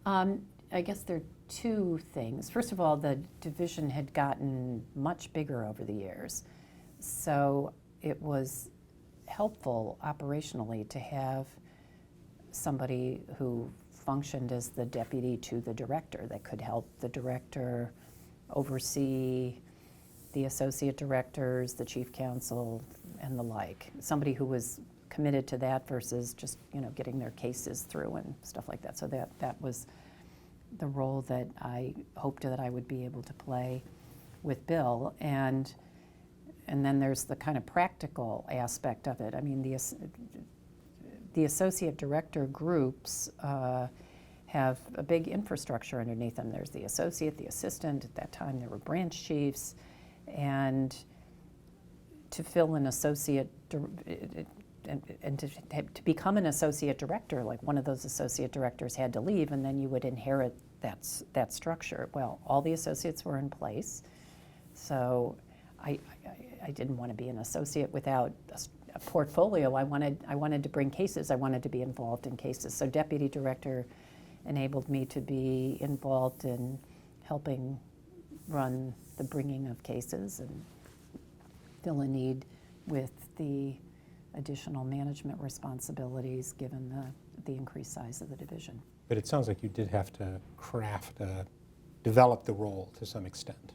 I guess there are two things. First of all, the division had gotten much bigger over the years. So it was helpful operationally to have somebody who functioned as the deputy to the director that could help the director oversee the associate directors, the chief counsel, and the like. Somebody who was committed to that versus just getting their cases through and stuff like that. So that was the role that I hoped that I would be able to play with Bill. And then there's the kind of practical aspect of it. I mean, the associate director groups have a big infrastructure underneath them. There's the associate, the assistant. At that time, there were branch chiefs. And to fill an associate, and to become an associate director, like one of those associate directors had to leave, and then you would inherit that structure. Well, all the associates were in place. So I didn't want to be an associate without a portfolio. I wanted to bring cases. I wanted to be involved in cases. So deputy director enabled me to be involved in helping run the bringing of cases and fill a need with the additional management responsibilities given the increased size of the division. But it sounds like you did have to develop the role to some extent.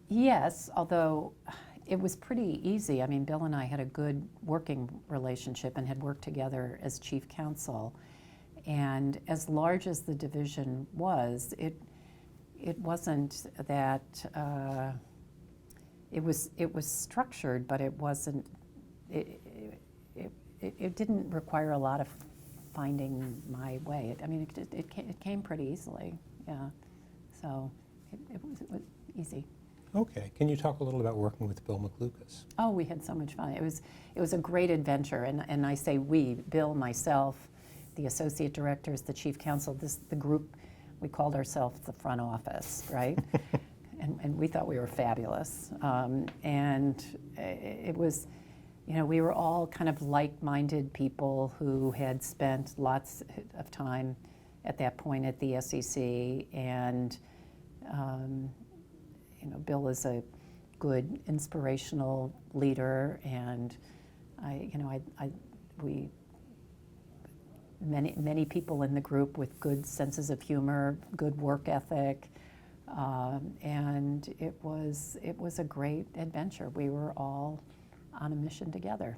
Yes, although it was pretty easy. I mean, Bill and I had a good working relationship and had worked together as chief counsel. And as large as the division was, it wasn't that it was structured, but it wasn't. It didn't require a lot of finding my way. It came pretty easily. Yeah, so it was easy. Okay. Can you talk a little about working with Bill McLucas? Oh, we had so much fun. It was a great adventure, and I say we, Bill, myself, the associate directors, the chief counsel, the group. We called ourselves the front office, right? and we thought we were fabulous. And it was, we were all kind of like-minded people who had spent lots of time at that point at the SEC, and Bill is a good inspirational leader, and many people in the group with good senses of humor, good work ethic, and it was a great adventure. We were all on a mission together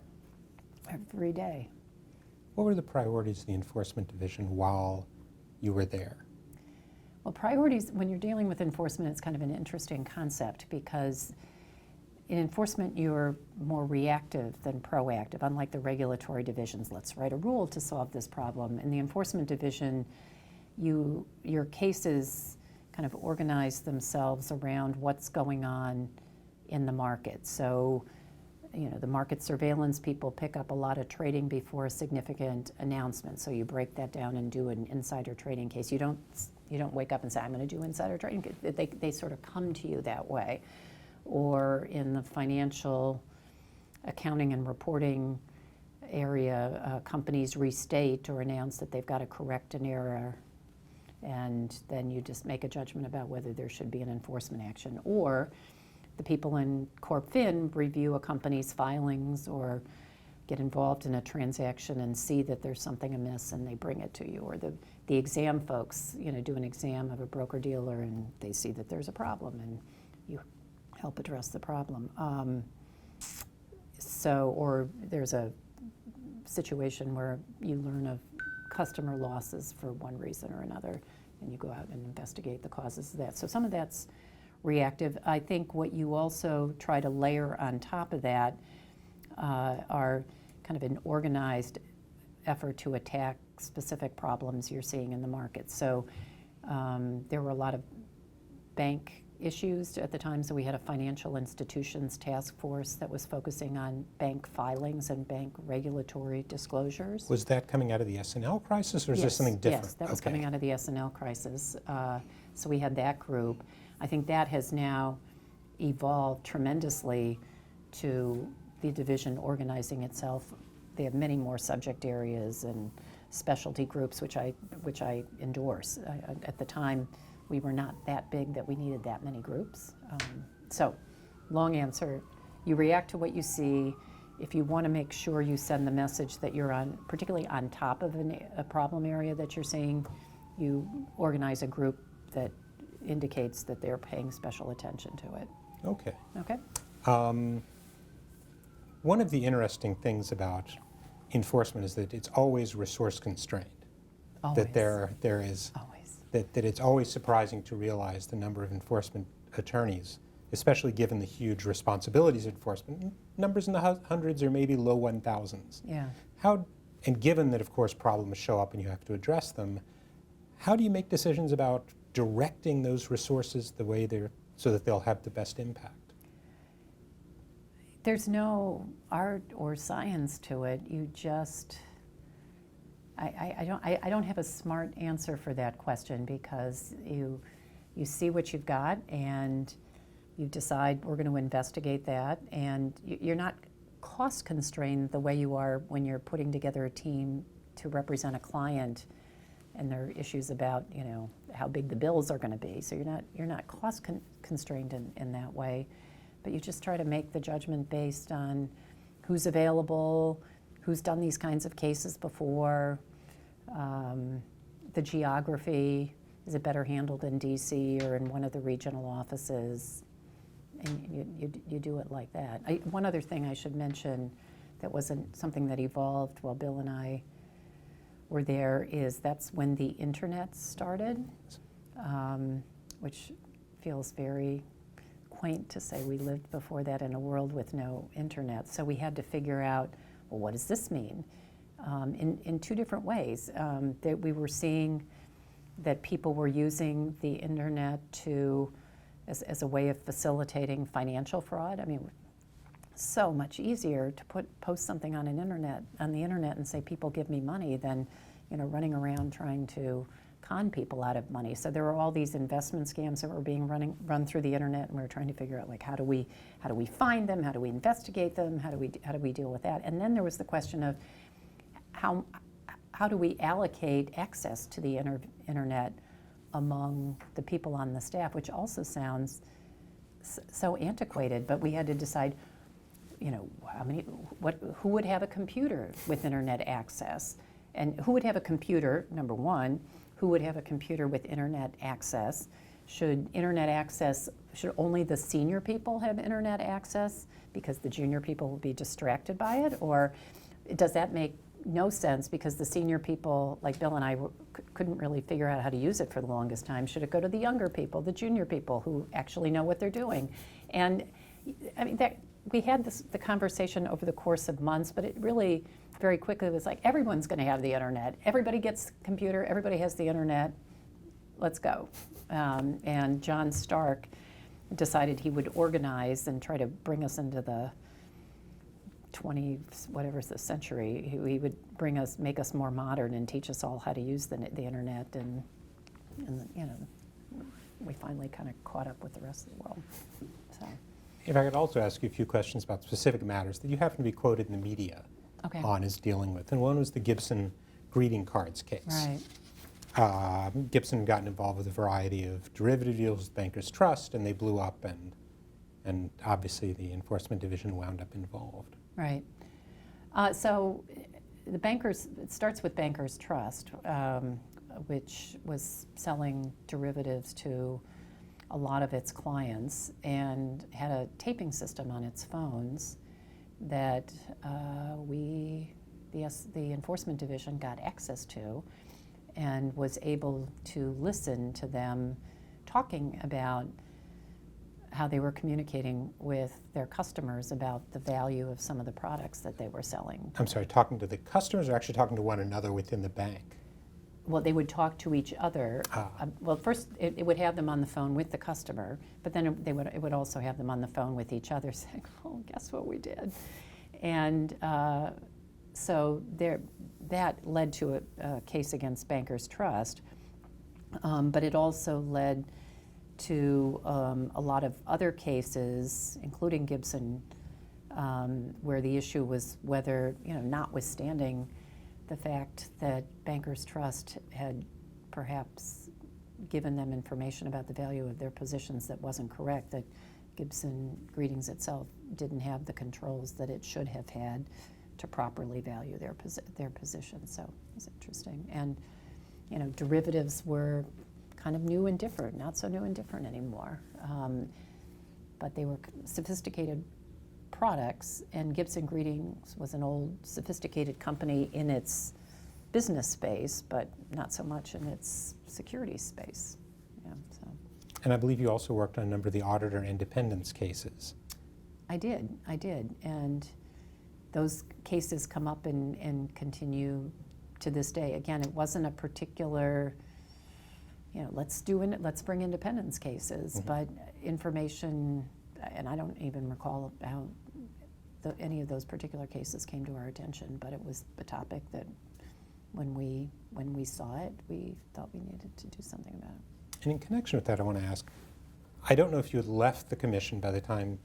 every day. What were the priorities of the enforcement division while you were there? Well, priorities, when you're dealing with enforcement, it's kind of an interesting concept because in enforcement, you're more reactive than proactive, unlike the regulatory divisions. Let's write a rule to solve this problem. In the enforcement division, your cases kind of organize themselves around what's going on in the market. So the market surveillance people pick up a lot of trading before a significant announcement. So you break that down and do an insider trading case. You don't wake up and say, I'm going to do insider trading. They sort of come to you that way. Or in the financial accounting and reporting area, companies restate or announce that they've got to correct an error, and then you just make a judgment about whether there should be an enforcement action. Or the people in Corp Fin review a company's filings or get involved in a transaction and see that there's something amiss and they bring it to you. Or the exam folks, do an exam of a broker-dealer and they see that there's a problem and you help address the problem. Or there's a situation where you learn of customer losses for one reason or another, and you go out and investigate the causes of that. So some of that's reactive. I think what you also try to layer on top of that are kind of an organized effort to attack specific problems you're seeing in the market. So there were a lot of bank issues at the time, so we had a financial institutions task force that was focusing on bank filings and bank regulatory disclosures. Was that coming out of the S&L crisis, or is this something different? Yes, that was coming out of the S&L crisis. So we had that group. I think that has now evolved tremendously to the division organizing itself. They have many more subject areas and specialty groups, which I endorse. At the time, we were not that big that we needed that many groups. So, long answer, you react to what you see. If you want to make sure you send the message that you're particularly on top of a problem area that you're seeing, you organize a group that indicates that they're paying special attention to it. Okay. Okay? One of the interesting things about enforcement is that it's always resource constrained. Always. That there is Always. that it's always surprising to realize the number of enforcement attorneys, especially given the huge responsibilities of enforcement, numbers in the hundreds or maybe low 1,000s. Yeah. And given that, of course, problems show up and you have to address them, how do you make decisions about directing those resources the way so that they'll have the best impact? There's no art or science to it. You just, I don't have a smart answer for that question, because you see what you've got and you decide we're going to investigate that, and you're not cost constrained the way you are when you're putting together a team to represent a client and there are issues about how big the bills are going to be. So you're not cost constrained in that way, but you just try to make the judgment based on who's available, who's done these kinds of cases before, the geography. Is it better handled in DC or in one of the regional offices? And you do it like that. One other thing I should mention that wasn't something that evolved while Bill and I were there is that's when the internet started, which feels very quaint to say we lived before that in a world with no internet. So we had to figure out, well, what does this mean? In two different ways. That we were seeing that people were using the internet as a way of facilitating financial fraud. I mean, so much easier to post something on the internet and say, people give me money, than running around trying to con people out of money. So there were all these investment scams that were being run through the internet, and we were trying to figure out, like, how do we find them, how do we investigate them, how do we deal with that? And then there was the question of how do we allocate access to the internet among the people on the staff, which also sounds so antiquated, but we had to decide, who would have a computer with internet access, and who would have a computer, number one, who would have a computer with internet access? Should only the senior people have internet access because the junior people will be distracted by it? Or does that make no sense because the senior people, like Bill and I, couldn't really figure out how to use it for the longest time? Should it go to the younger people, the junior people who actually know what they're doing? And I mean, we had the conversation over the course of months, but it really very quickly was like, everyone's going to have the internet. Everybody gets a computer. Everybody has the internet. Let's go. And John Stark decided he would organize and try to bring us into the 20, whatever's the century. He would make us more modern and teach us all how to use the internet, and you know, we finally kind of caught up with the rest of the world. So, If I could also ask you a few questions about specific matters that you happen to be quoted in the media okay. on as dealing with. And one was the Gibson greeting cards case. Right. Gibson gotten involved with a variety of derivative deals with Bankers Trust, and they blew up, and obviously the enforcement division wound up involved. Right. So it starts with Bankers Trust, which was selling derivatives to a lot of its clients and had a taping system on its phones that the enforcement division got access to and was able to listen to them talking about how they were communicating with their customers about the value of some of the products that they were selling. I'm sorry, talking to the customers or actually talking to one another within the bank? Well, they would talk to each other. Well, first it would have them on the phone with the customer, but then it would also have them on the phone with each other saying, oh, guess what we did? And so that led to a case against Bankers Trust, but it also led to a lot of other cases, including Gibson, where the issue was whether, notwithstanding the fact that Bankers Trust had perhaps given them information about the value of their positions that wasn't correct, that Gibson Greetings itself didn't have the controls that it should have had to properly value their positions. So it was interesting. And derivatives were kind of new and different, not so new and different anymore. But they were sophisticated products, and Gibson Greetings was an old, sophisticated company in its business space, but not so much in its security space. Yeah, so. And I believe you also worked on a number of the auditor independence cases. I did, and those cases come up and continue to this day. Again, it wasn't a particular, let's bring independence cases, but information, and I don't even recall how any of those particular cases came to our attention, but it was a topic that when we saw it, we thought we needed to do something about it. And in connection with that, I want to ask, I don't know if you had left the commission by the time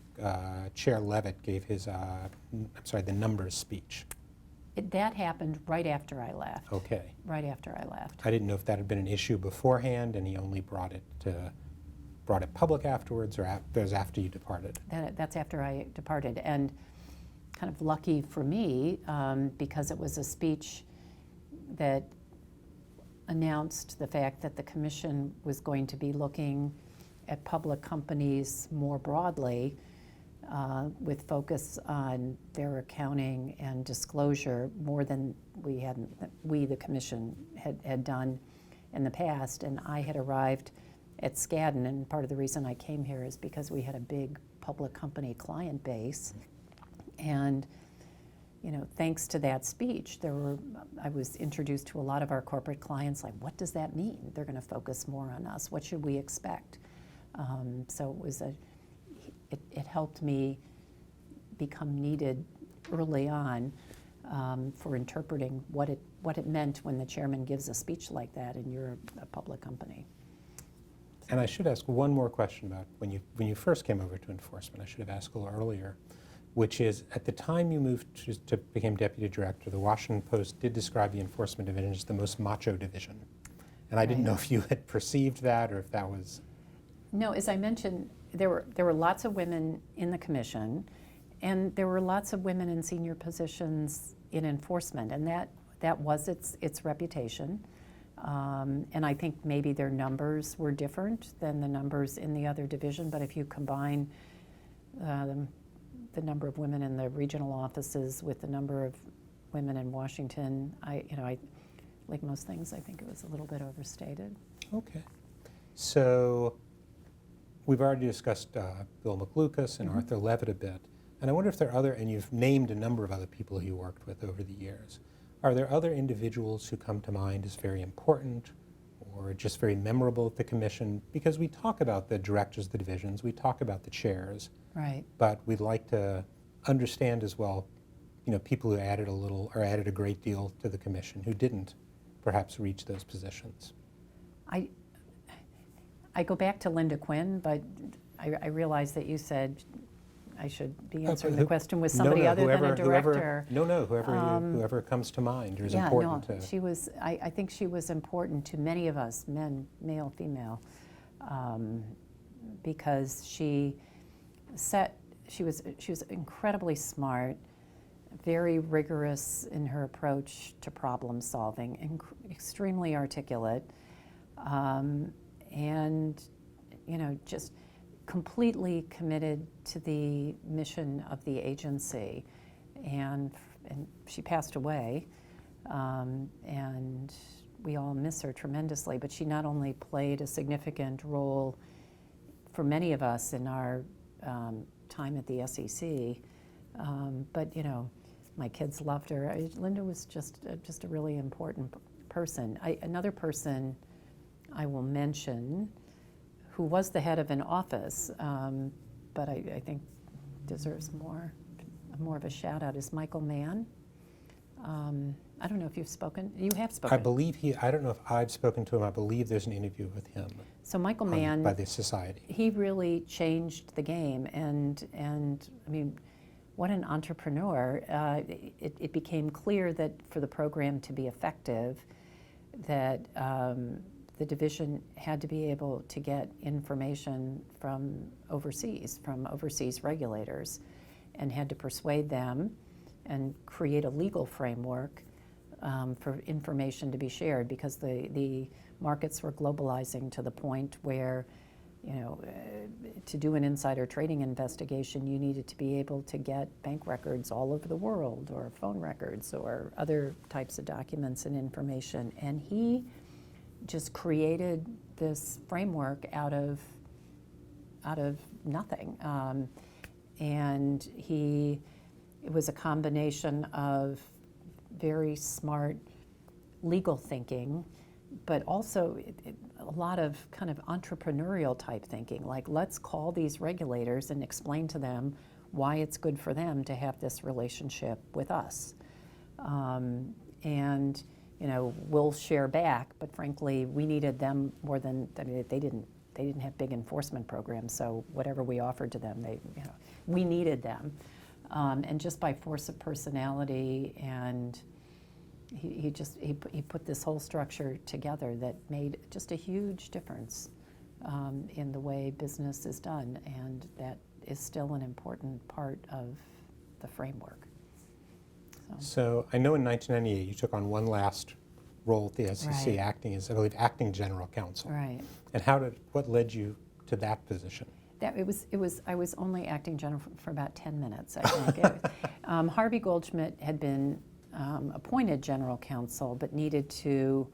Chair Levitt gave his, the numbers speech. That happened right after I left. Okay. Right after I left. I didn't know if that had been an issue beforehand and he only brought it public afterwards, or that was after you departed. That's after I departed, and kind of lucky for me, because it was a speech that announced the fact that the commission was going to be looking at public companies more broadly, with focus on their accounting and disclosure more than we, the commission, had done in the past. And I had arrived at Skadden, and part of the reason I came here is because we had a big public company client base. And thanks to that speech, I was introduced to a lot of our corporate clients, like, what does that mean? They're going to focus more on us. What should we expect? So it helped me become needed early on for interpreting what it meant when the chairman gives a speech like that and you're a public company. And I should ask one more question about when you first came over to enforcement. I should have asked a little earlier, which is, at the time you moved to became deputy director, the Washington Post did describe the enforcement division as the most macho division. And I didn't know if you had perceived that or if that was... No, as I mentioned, there were lots of women in the commission, and there were lots of women in senior positions in enforcement, and that was its reputation. And I think maybe their numbers were different than the numbers in the other division, but if you combine the number of women in the regional offices with the number of women in Washington, I like most things, I think it was a little bit overstated. Okay. So we've already discussed Bill McLucas and Arthur Levitt a bit, and I wonder if there are and you've named a number of other people who you worked with over the years. Are there other individuals who come to mind as very important or just very memorable at the commission? Because we talk about the directors of the divisions, we talk about the chairs, Right. but we'd like to understand as well people who added a little or added a great deal to the commission who didn't perhaps reach those positions? I go back to Linda Quinn, but I realize that you said I should be answering the question with somebody other than a director. Whoever comes to mind or is important to. She was. I think she was important to many of us, men, male, female, because she was incredibly smart, very rigorous in her approach to problem solving, extremely articulate, and just completely committed to the mission of the agency. And she passed away, and we all miss her tremendously. But she not only played a significant role for many of us in our time at the SEC, but my kids loved her. Linda was just a really important person. Another person I will mention, who was the head of an office, but I think deserves more of a shout out, is Michael Mann. I don't know if you've spoken. You have spoken. I believe I don't know if I've spoken to him. I believe there's an interview with him. So Michael Mann, by the society. He really changed the game, and I mean, what an entrepreneur. It became clear that for the program to be effective, that the division had to be able to get information from overseas regulators, and had to persuade them and create a legal framework for information to be shared, because the markets were globalizing to the point where, to do an insider trading investigation, you needed to be able to get bank records all over the world, or phone records, or other types of documents and information. And he just created this framework out of nothing. And it was a combination of very smart legal thinking, but also a lot of kind of entrepreneurial type thinking, like, let's call these regulators and explain to them why it's good for them to have this relationship with us. And we'll share back, but frankly, we needed them more than, they didn't have big enforcement programs, so whatever we offered to them, we needed them. And just by force of personality, and he put this whole structure together that made just a huge difference in the way business is done, and that is still an important part of the framework. So I know in 1998 you took on one last role at the SEC, Right. acting as, I believe, acting general counsel. Right. And what led you to that position? I was only acting general for about 10 minutes, I think. Harvey Goldschmidt had been appointed general counsel, but needed to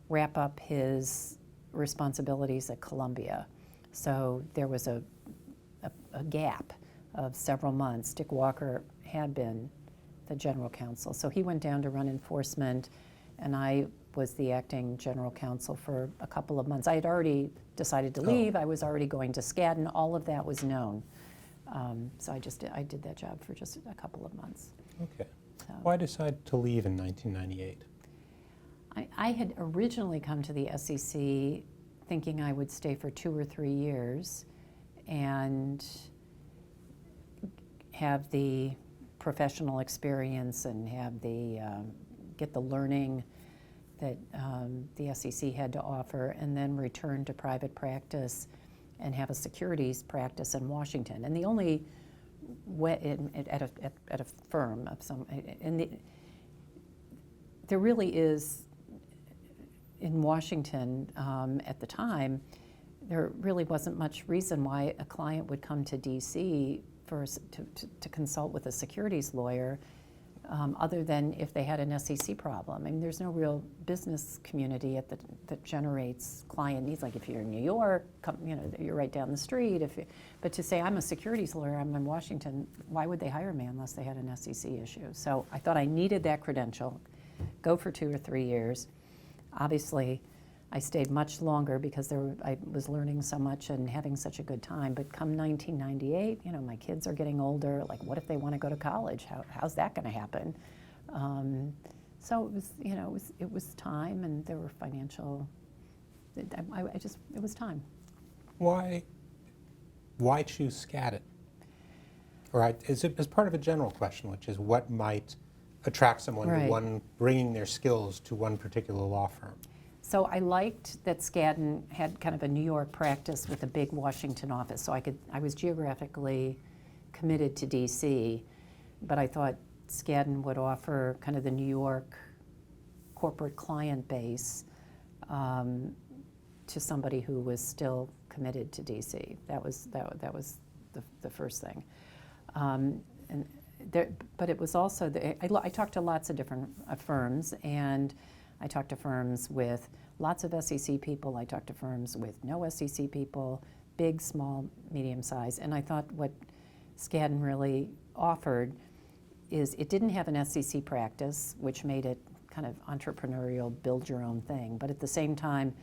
wrap up his responsibilities at Columbia. So there was a gap of several months. Dick Walker had been the general counsel. So he went down to run enforcement, and I was the acting general counsel for a couple of months. I had already decided to leave. I was already going to Skadden. All of that was known. So I did that job for just a couple of months. Okay. So Why decide to leave in 1998? I had originally come to the SEC thinking I would stay for 2 or 3 years and have the professional experience and have get the learning that the SEC had to offer, and then return to private practice and have a securities practice in Washington. And the only way at a firm of some, there really is, in Washington at the time, there really wasn't much reason why a client would come to DC to consult with a securities lawyer, other than if they had an SEC problem. I mean, there's no real business community that generates client needs. Like if you're in New York, you're right down the street. But to say I'm a securities lawyer, I'm in Washington, why would they hire me unless they had an SEC issue? So I thought I needed that credential, go for 2 or 3 years. Obviously, I stayed much longer because I was learning so much and having such a good time. But come 1998, my kids are getting older. Like, what if they want to go to college? How's that going to happen? So it was, it was time, and there were financial. It was time. Why choose Skadden? Or as part of a general question, which is what might attract someone to Right. bringing their skills to one particular law firm? So I liked that Skadden had kind of a New York practice with a big Washington office. So I was geographically committed to DC, but I thought Skadden would offer kind of the New York corporate client base to somebody who was still committed to DC. That was the first thing. But it was also, I talked to lots of different firms, and I talked to firms with lots of SEC people. I talked to firms with no SEC people, big, small, medium size. And I thought what Skadden really offered is it didn't have an SEC practice, which made it kind of entrepreneurial, build your own thing. But at the same time,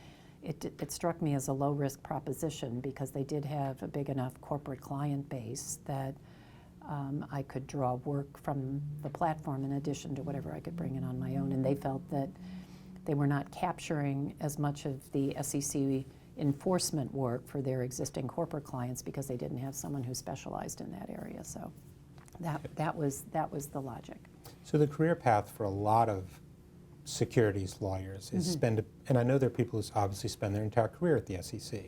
it struck me as a low-risk proposition because they did have a big enough corporate client base that I could draw work from the platform in addition to whatever I could bring in on my own. And they felt that they were not capturing as much of the SEC enforcement work for their existing corporate clients because they didn't have someone who specialized in that area. So that was the logic. So the career path for a lot of securities lawyers is and I know there are people who obviously spend their entire career at the SEC,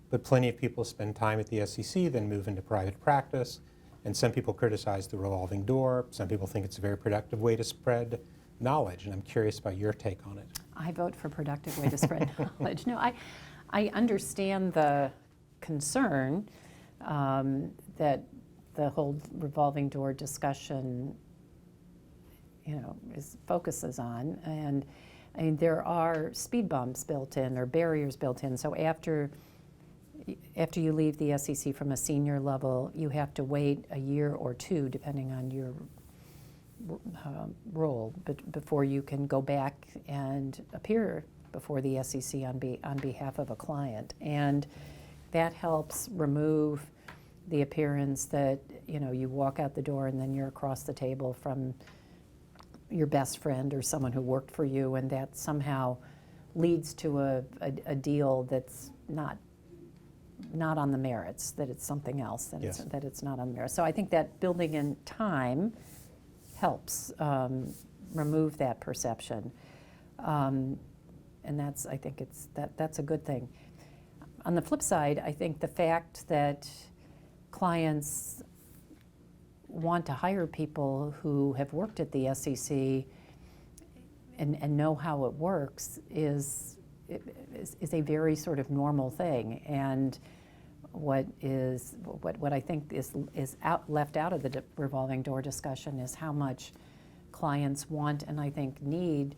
but plenty of people spend time at the SEC, then move into private practice, and some people criticize the revolving door. Some people think it's a very productive way to spread knowledge, and I'm curious about your take on it. I vote for productive way to spread knowledge. No, I understand the concern that the whole revolving door discussion, focuses on, and I mean there are speed bumps built in or barriers built in. So after you leave the SEC from a senior level, you have to wait a year or two, depending on your role, but before you can go back and appear before the SEC on behalf of a client. And that helps remove the appearance that you walk out the door and then you're across the table from your best friend or someone who worked for you, and that somehow leads to a deal that's not on the merits, that it's something else, that it's not on the merits. So I think that building in time helps remove that perception, and I think that's a good thing. On the flip side, I think the fact that clients want to hire people who have worked at the SEC and know how it works is a very sort of normal thing. And what I think is left out of the revolving door discussion is how much clients want and I think need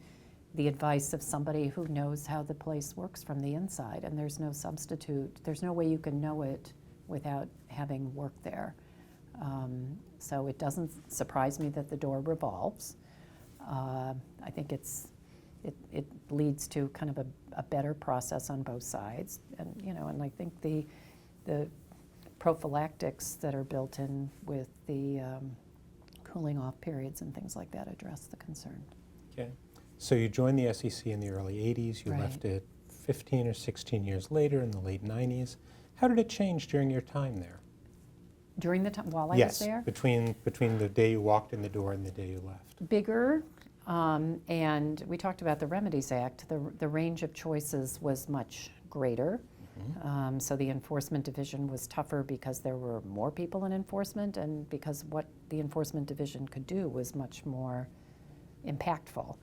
the advice of somebody who knows how the place works from the inside. And there's no substitute. There's no way you can know it without having worked there. So it doesn't surprise me that the door revolves. I think it leads to kind of a better process on both sides, and I think the prophylactics that are built in with the cooling off periods and things like that address the concern. Okay. So you joined the SEC in the early 80s. You left it 15 or 16 years later in the late 90s. How did it change during your time there? During the time while I was there? Yes, between the day you walked in the door and the day you left. Bigger, and we talked about the Remedies Act. The range of choices was much greater. So the enforcement division was tougher because there were more people in enforcement, and because what the enforcement division could do was much more impactful.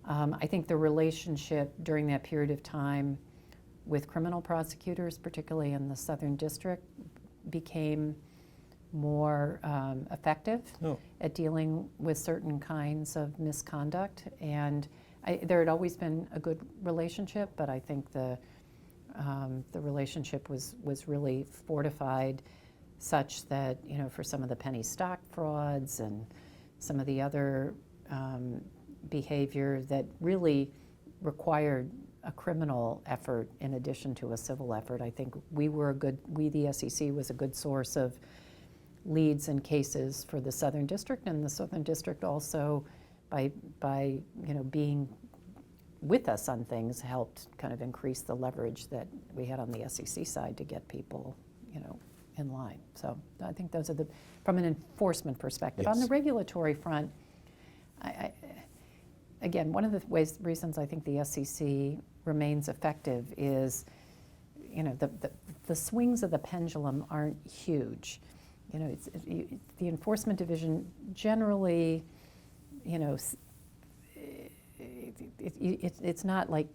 I think the relationship during that period of time with criminal prosecutors, particularly in the Southern District, became more effective at dealing with certain kinds of misconduct. And there had always been a good relationship, but I think the relationship was really fortified such that, for some of the penny stock frauds and some of the other behavior that really required a criminal effort in addition to a civil effort. I think the SEC was a good source of leads and cases for the Southern District, and the Southern District also, by being with us on things, helped kind of increase the leverage that we had on the SEC side to get people, in line. So I think those are from an enforcement perspective. Yes. On the regulatory front, again, one of the reasons I think the SEC remains effective is, the swings of the pendulum aren't huge. The enforcement division generally, it's not like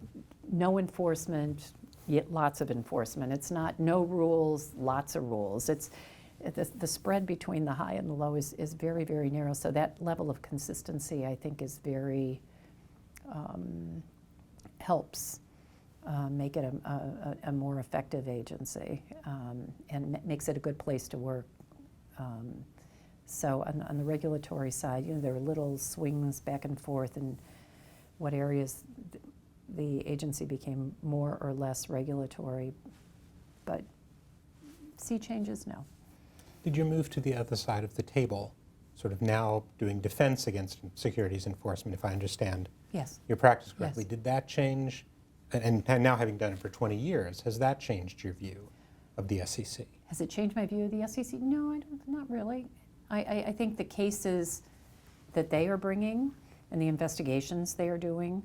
no enforcement, yet lots of enforcement. It's not no rules, lots of rules. It's the spread between the high and the low is very, very narrow. So that level of consistency, I think, is very helps make it a more effective agency, and makes it a good place to work. So on the regulatory side, there are little swings back and forth in what areas the agency became more or less regulatory, but sea changes, no. Did you move to the other side of the table, sort of now doing defense against securities enforcement, if I understand Yes. your practice correctly? Yes. Did that change, and now having done it for 20 years, has that changed your view of the SEC? Has it changed my view of the SEC? No, not really. I think the cases that they are bringing and the investigations they are doing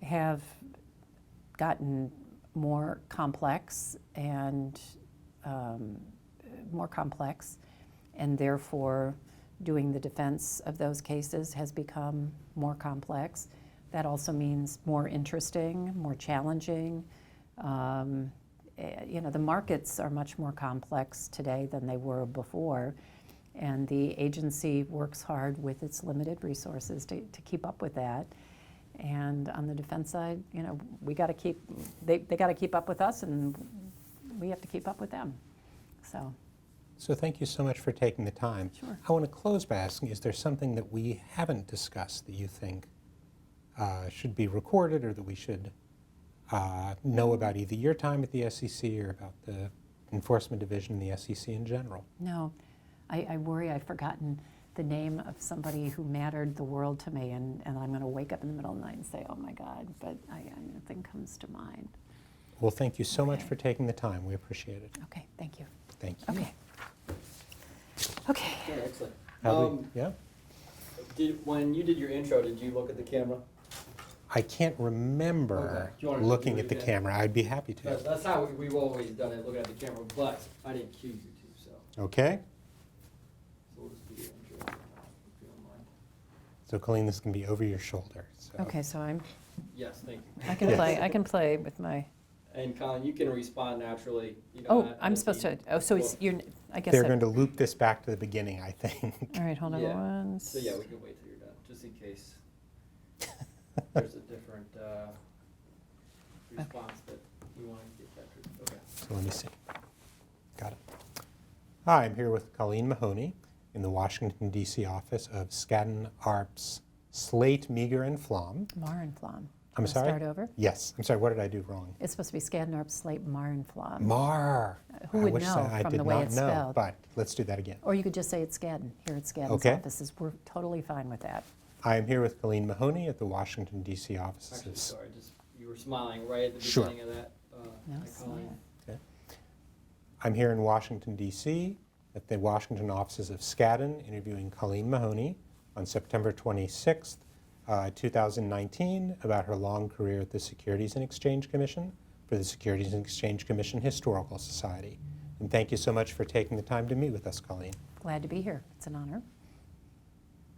have gotten more complex, and therefore doing the defense of those cases has become more complex. That also means more interesting, more challenging. The markets are much more complex today than they were before, and the agency works hard with its limited resources to keep up with that. And on the defense side, we got to they got to keep up with us, and we have to keep up with them. So thank you so much for taking the time. Sure. I want to close by asking, is there something that we haven't discussed that you think should be recorded, or that we should know about either your time at the SEC or about the enforcement division in the SEC in general? No, I worry I've forgotten the name of somebody who mattered the world to me, and I'm going to wake up in the middle of the night and say, oh my God, but nothing comes to mind. Well, thank you so much Okay. for taking the time. We appreciate it. Okay, thank you. Thank you. Okay. Okay. Yeah, excellent. Yeah? When you did your intro, did you look at the camera? I can't Okay. remember Do you wanna looking do it at the again? camera. I'd be happy to. That's how we've always done it, looking at the camera, but I didn't cue you to, so Okay? we'll just do your intro if you don't mind. So Colleen, this can be over your shoulder. So. Okay, so Yes, thank you. I can Yes. play. I can play with my. And Colin, you can respond naturally. You don't Oh, have I'm to supposed be- to. Oh, so well, you're. I guess. They're going to loop this back to the beginning, I think. All right, hold on Yeah. one. So yeah, we can wait till you're done, just in case there's a different response that we want to get captured. Okay. So let me see. Got it. Hi, I'm here with Colleen Mahoney in the Washington, D.C. office of Skadden, Arps, Slate, Meagher, and Flom. Marenflam. I'm sorry? Start over. Yes. I'm sorry, what did I do wrong? It's supposed to be Skadden, Arps, Slate, Marenflam. Mar. Who I would wish know I from did the way not it's know, spelled? but let's do that again. Or you could just say it's Skadden. Here at Skadden's Okay. offices. We're totally fine with that. I am here with Colleen Mahoney at the Washington, D.C. offices. Actually, sorry, just, you were smiling right at the Sure. beginning of that. No, hi, Colleen. smile. I'm here in Washington, D.C. at the Washington offices of Skadden, interviewing Colleen Mahoney on September 26th, 2019, about her long career at the Securities and Exchange Commission for the Securities and Exchange Commission Historical Society. And thank you so much for taking the time to meet with us, Colleen. Glad to be here. It's an honor.